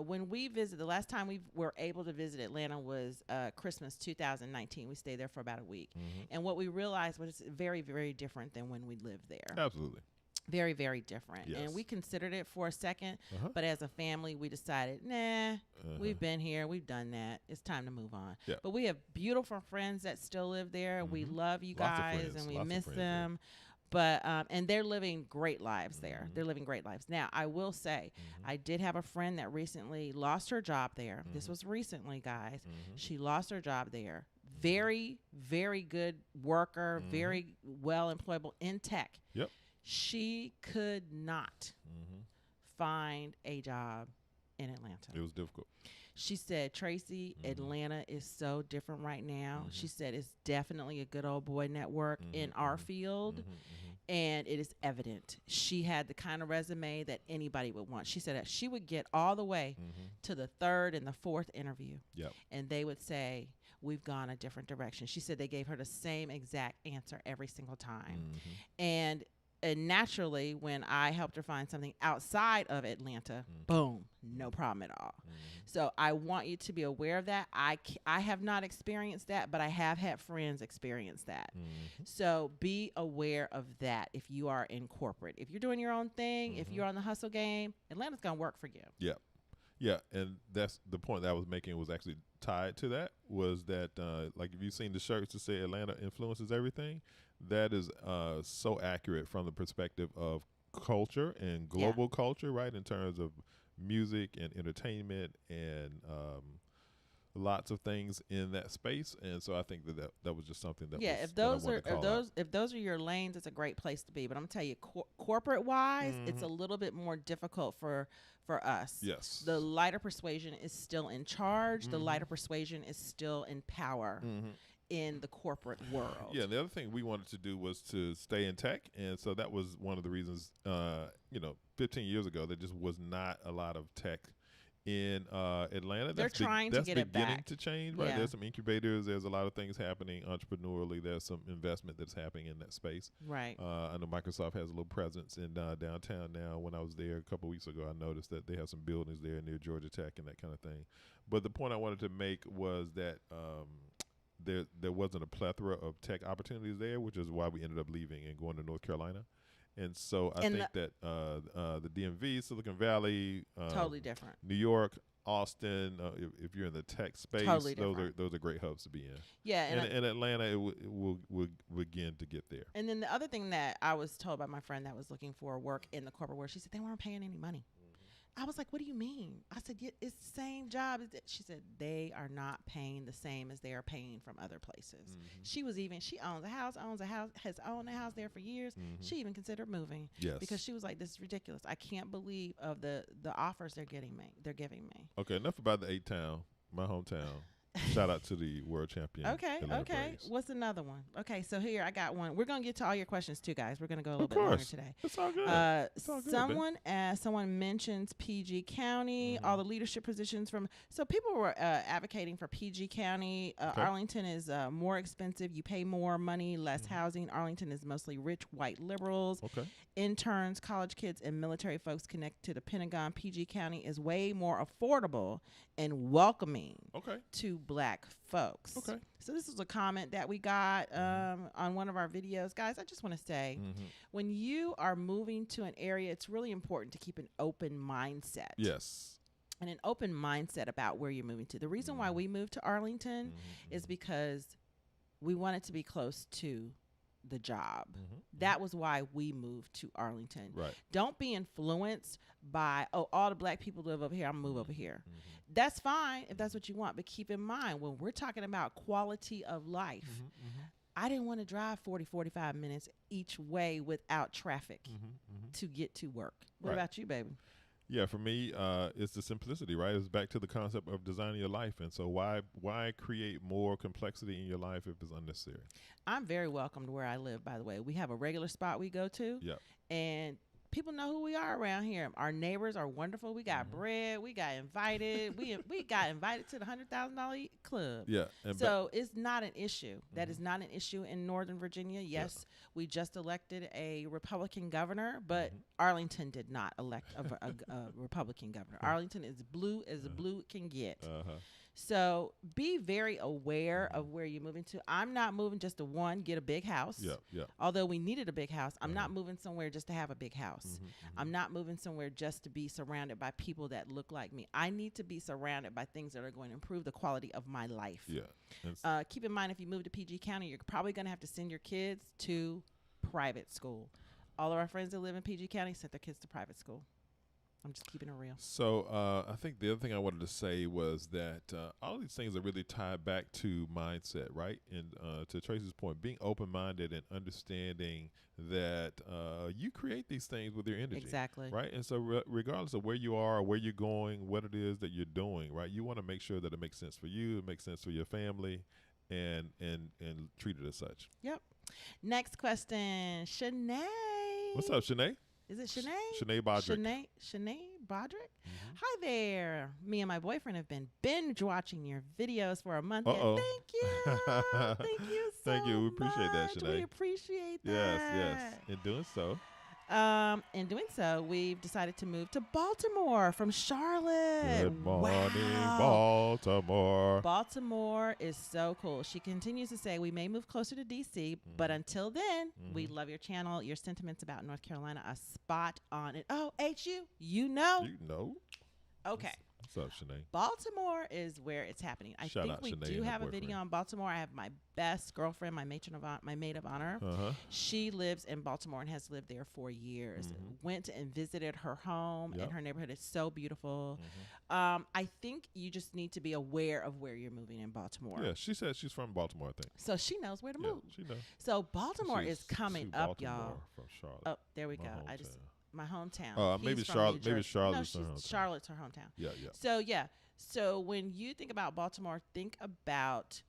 When we visited, the last time we were able to visit Atlanta was Christmas 2019. We stayed there for about a week. And what we realized was it's very, very different than when we lived there. Absolutely. Very, very different. Yes. And we considered it for a second, but as a family, we decided, we've been here. We've done that. It's time to move on. Yeah. But we have beautiful friends that still live there. We love you Lots of guys, friends. and we Lots of miss friends, them. But and they're living great lives there. They're living great lives. Now, I will say, I did have a friend that recently lost her job there. This was recently, guys. She lost her job there. Very, very good worker, very well employable in tech. Yep. She could not find a job in Atlanta. It was difficult. She said, Tracy, Atlanta is so different right now. She said it's definitely a good old boy network in our field. And it is evident. She had the kind of resume that anybody would want. She said that she would get all the way to the third and the fourth interview. Yep. And they would say, we've gone a different direction. She said they gave her the same exact answer every single time. And naturally, when I helped her find something outside of Atlanta, boom, no problem at all. So I want you to be aware of that. I have not experienced that, but I have had friends experience that. So be aware of that if you are in corporate. If you're doing your own thing, if you're on the hustle game, Atlanta's going to work for you. Yeah. Yeah, and that's the point that I was making was actually tied to that, was that, like, if you've seen the shirts that say Atlanta influences everything, that is so accurate from the perspective of culture and global culture, right, in terms of music and entertainment and lots of things in that space. And so I think that was just something that if those are your lanes, it's a great place to be. But I'm gonna tell you, corporate wise, it's a little bit more difficult for us. Yes. The lighter persuasion is still in charge. The lighter persuasion is still in power in the corporate world. Yeah, the other thing we wanted to do was to stay in tech, and so that was one of the reasons, 15 years ago, there just was not a lot of tech in Atlanta. They're trying to get it back. That's beginning to change, right? Yeah. There's some incubators. There's a lot of things happening entrepreneurially. There's some investment that's happening in that space. Right. I know Microsoft has a little presence in downtown now. When I was there a couple of weeks ago, I noticed that they have some buildings there near Georgia Tech and that kind of thing. But the point I wanted to make was that there wasn't a plethora of tech opportunities there, which is why we ended up leaving and going to North Carolina. And so I think that the DMV, Silicon Valley, totally different. New York, Austin, if you're in the tech space, Totally those are great hubs to be in. Yeah, and Atlanta, it will begin to get there. And then the other thing that I was told by my friend that was looking for work in the corporate world, she said they weren't paying any money. I was like, what do you mean? I said, yeah, it's the same job. She said, they are not paying the same as they are paying from other places. She owns a house, has owned a house there for years. She even considered moving. Yes. Because she was like, this is ridiculous. I can't believe of the offers they're giving me. Okay, enough about the 8-town, my hometown. Shout out to the world champion. Okay. Braves. What's another one? Okay, so here I got one. We're gonna get to all your questions too, guys. We're gonna go a little bit longer today. It's all good. It's all good, Someone mentions PG County, all the leadership positions from. So people were advocating for PG County. Arlington is more expensive. You pay more money, less housing. Arlington is mostly rich white liberals. Okay. Interns, college kids, and military folks connected to the Pentagon. PG County is way more affordable and welcoming to black folks. Okay. So this is a comment that we got on one of our videos. Guys, I just want to say, when you are moving to an area, it's really important to keep an open mindset. Yes. And an open mindset about where you're moving to. The reason why we moved to Arlington is because we wanted to be close to the job. That was why we moved to Arlington. Right. Don't be influenced by, all the black people live over here, I'm gonna move over here. That's fine if that's what you want, but keep in mind, when we're talking about quality of life, I didn't want to drive 40, 45 minutes each way without traffic to get to work. What about you, baby? Yeah, for me, it's the simplicity, right? It's back to the concept of designing your life, and so why create more complexity in your life if it's unnecessary? I'm very welcome to where I live, by the way. We have a regular spot we go to, Yeah. and people know who we are around here. Our neighbors are wonderful. We got bread. We got invited. We got invited to the $100,000 club. Yeah, and So it's not an issue. That is not an issue in Northern Virginia. Yes, we just elected a Republican governor, but Arlington did not elect a Republican governor. Arlington is blue as blue can get. So be very aware of where you're moving to. I'm not moving just to get a big house. Yeah. Although we needed a big house, I'm not moving somewhere just to have a big house. I'm not moving somewhere just to be surrounded by people that look like me. I need to be surrounded by things that are going to improve the quality of my life. Yeah. Keep in mind, if you move to PG County, you're probably going to have to send your kids to private school. All of our friends that live in PG County sent their kids to private school. I'm just keeping it real. So I think the other thing I wanted to say was that all these things are really tied back to mindset, right? And to Tracy's point, being open-minded and understanding that you create these things with your energy. Exactly. Right? And so regardless of where you are, where you're going, what it is that you're doing, right? You want to make sure that it makes sense for you, it makes sense for your family, and treat it as such. Yep. Next question, Shanae. What's up, Shanae? Is it Shanae? Shanae Bodrick. Shanae Bodrick? Hi there. Me and my boyfriend have been binge watching your videos for a month. Uh-oh. Thank you. Thank you so Thank you. We appreciate that, much. Shanae. We appreciate that. Yes. In doing so. In doing so, we've decided to move to Baltimore from Charlotte. Good morning, Wow. Baltimore. Baltimore is so cool. She continues to say we may move closer to DC, but until then, we love your channel. Your sentiments about North Carolina are spot on. And HU, you know. You know. Okay. What's up, Shanae? Baltimore is where it's happening. I Shout think out we Shanae do and her have a boyfriend. video on Baltimore. I have my best girlfriend, my maid of honor. She lives in Baltimore and has lived there for years. Went and visited her home, and her neighborhood is so beautiful. I think you just need to be aware of where you're moving in Baltimore. Yeah, she said she's from Baltimore, I think. So she knows where to move. She knows. So Baltimore She's is coming to up, Baltimore y'all. From Charlotte. Oh, there we My go. hometown. My hometown. Maybe He's from Charlotte. New Maybe Jersey. Charlotte's her No, hometown. Charlotte's her hometown. Yeah. So yeah. So when you think about Baltimore, think about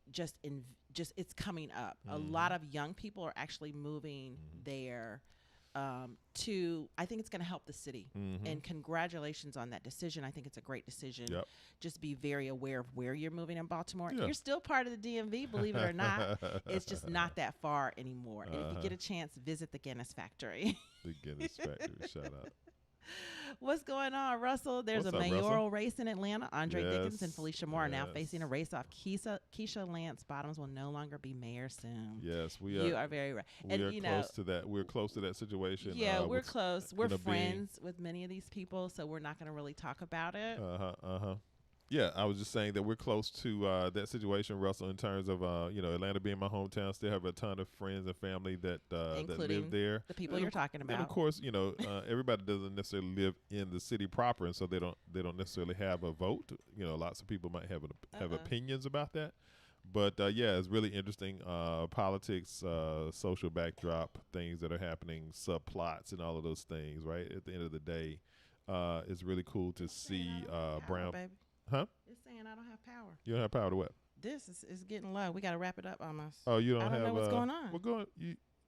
just it's coming up. A lot of young people are actually moving there. I think it's going to help the city. And congratulations on that decision. I think it's a great decision. Yep. Just be very aware of where you're moving in Baltimore. Yeah. You're still part of the DMV, believe it or not. It's just not that far anymore. And if you get a chance, visit the Guinness factory. The Guinness factory. Shout out. What's going on, Russell? There's What's a up, mayoral race in Atlanta. Andre Dickens and Yes, Felicia Moore are now yes. facing a race off. Keisha Lance Bottoms will no longer be mayor soon. Yes, we You are. are very right. We And are you close know, to that. We're close to that situation. yeah, we're with, close. We're being- friends with many of these people, so we're not going to really talk about it. Yeah, I was just saying that we're close to that situation, Russell, in terms of Atlanta being my hometown. Still have a ton of friends and family that Including live there. the people And you're of- talking And about. of course, everybody doesn't necessarily live in the city proper, and so they don't necessarily have a vote. Lots of people might have opinions about that. But yeah, it's really interesting. Politics, social backdrop, things that are happening, subplots, and all of those things. Right at the end of the day, it's really cool to see Brown. Baby. Huh? It's saying I don't have power. You don't have power to what? This is getting low. We got to wrap it up almost. Oh, you don't I don't have. know what's going on.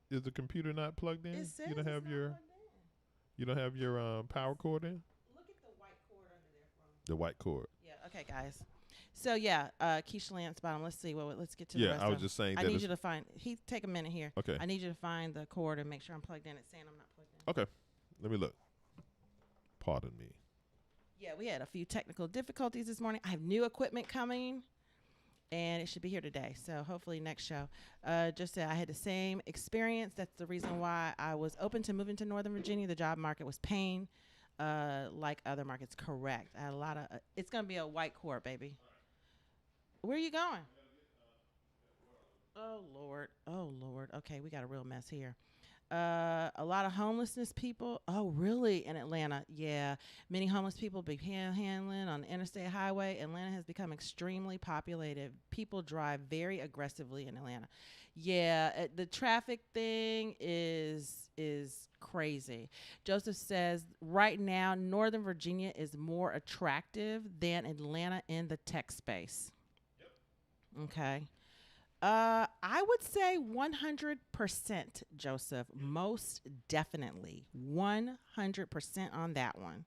Is the computer not plugged in? It says You don't have it's your. not plugged in. You don't have your power cord in. Look at the white cord under there from. The white cord. Yeah. Okay, guys. So yeah, Keisha Lance Bottom. Let's see. Let's get to the Yeah, rest I was of just saying I that. need it's- you to find. Take a minute here. Okay. I need you to find the cord and make sure I'm plugged in. It's saying I'm not plugged in. Okay. Let me look. Pardon me. Yeah, we had a few technical difficulties this morning. I have new equipment coming, and it should be here today. So hopefully next show. Just I had the same experience. That's the reason why I was open to moving to Northern Virginia. The job market was paying, like other markets. Correct. I had a lot of. It's gonna be a white cord, baby. Where are you going? Oh Lord. Okay, we got a real mess here. A lot of homelessness people. Oh, really? In Atlanta? Yeah. Many homeless people be panhandling on the interstate highway. Atlanta has become extremely populated. People drive very aggressively in Atlanta. Yeah, the traffic thing is crazy. Joseph says right now Northern Virginia is more attractive than Atlanta in the tech space. Okay. I would say 100%, Joseph. Most definitely. 100% on that one.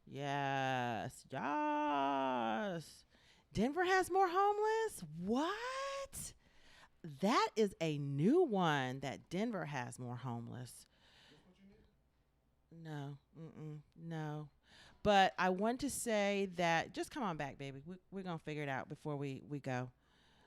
Yes. Yes. Denver has more homeless? What? That is a new one that Denver has more homeless. No. Mm-mm. No. But I want to say that just come on back, baby. We're going to figure it out before we go.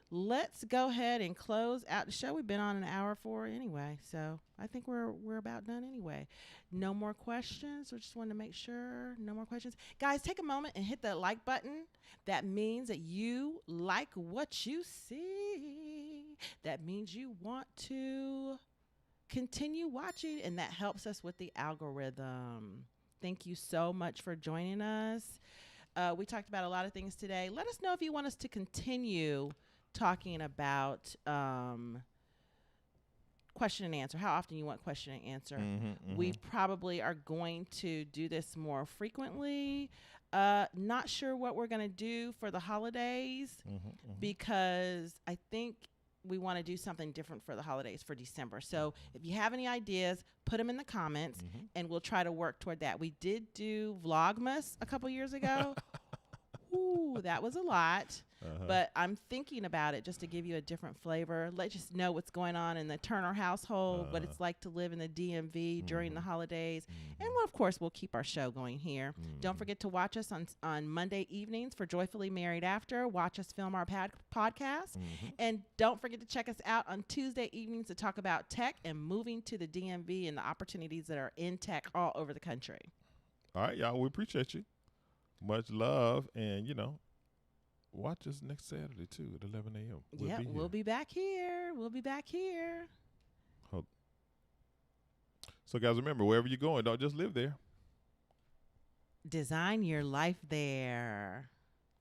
Let's go ahead and close out the show. We've been on an hour for anyway, so I think we're about done anyway. No more questions. We just wanted to make sure no more questions. Guys, take a moment and hit that like button. That means that you like what you see. That means you want to continue watching, and that helps us with the algorithm. Thank you so much for joining us. We talked about a lot of things today. Let us know if you want us to continue talking about question and answer, how often you want question and answer. We probably are going to do this more frequently. Not sure what we're going to do for the holidays because I think we want to do something different for the holidays for December. So if you have any ideas, put them in the comments and we'll try to work toward that. We did do Vlogmas a couple years ago. Ooh, that was a lot. But I'm thinking about it just to give you a different flavor. Let you know what's going on in the Turner household, what it's like to live in the DMV during the holidays. And of course, we'll keep our show going here. Don't forget to watch us on Monday evenings for Joyfully Married After. Watch us film our podcast. And don't forget to check us out on Tuesday evenings to talk about tech and moving to the DMV and the opportunities that are in tech all over the country. All right, y'all. We appreciate you. Much love. And, watch us next Saturday, too, at 11 a.m. We'll be back here. So, guys, remember, wherever you're going, don't just live there. Design your life there.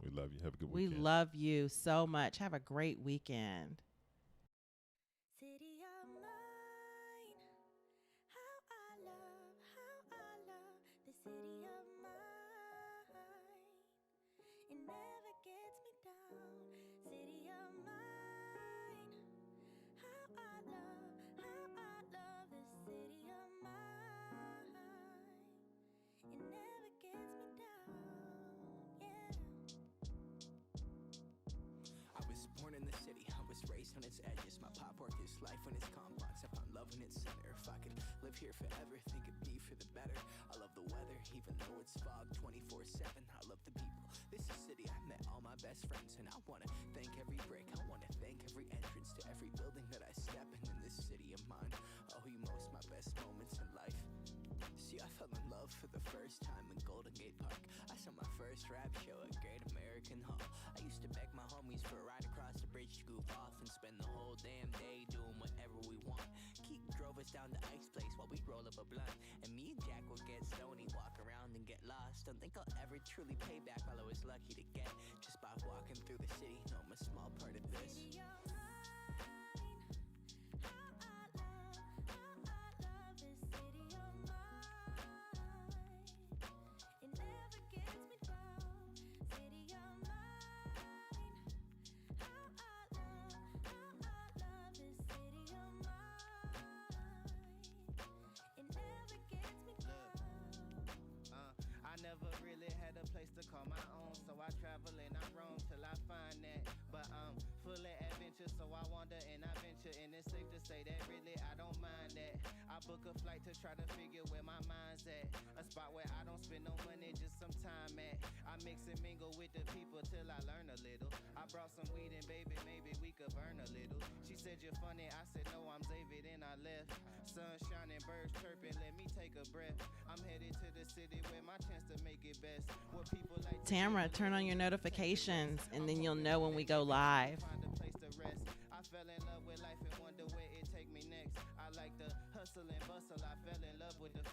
We love you. Have a good weekend. We love you so much. Have a great weekend. City of mine, how I love the city of mine. It never gets me down. City of mine, how I love the city of mine. It never gets me down, yeah. I was born in the city, I was raised on its edges. My pop worked his life on its complex. I found love in its center. If I could live here forever, think it'd be for the better. I love the weather, even though it's fog 24/7. I love the people. This is city I met all my best friends, and I wanna thank every brick. I wanna thank every entrance to every building that I step in this city of mine. Oh, you most my best moments in life. See, I fell in love for the first time in Golden Gate Park. I saw my first rap show at Great American Hall. I used to beg my homies for a ride across the bridge to goof off and spend the whole damn day doing whatever we want. Keith drove us down to Ike's place while we roll up a blunt, and me and Jack would get stoned, walk around and get lost. Don't think I'll ever truly pay back all I was lucky to get just by walking through the city. No, I'm a small part of this. City of mine, how I love the city of mine. It never gets me down. City of mine, how I love the city of mine. It never gets me down. I never really had a place to call my own, so I travel and I roam till I find that. But I'm full of adventure, so I wander and I venture, and it's safe to say that really I don't mind that. I book a flight to try to figure where my mind's at, a spot where I don't spend no money, just some time at. I mix and mingle with the people till I learn a little. I brought some weed and baby, maybe we could burn a little. She said you're funny, I said no, I'm David, and I left. Sun shining, birds chirping, let me take a breath. I'm headed to the city where my chance to make it best. What people like Tamara, turn on your notifications and then you'll know when we go live. find a place to rest. I fell in love with life and wonder where it take me next. I like the hustle. hustle and bustle, I fell in love with the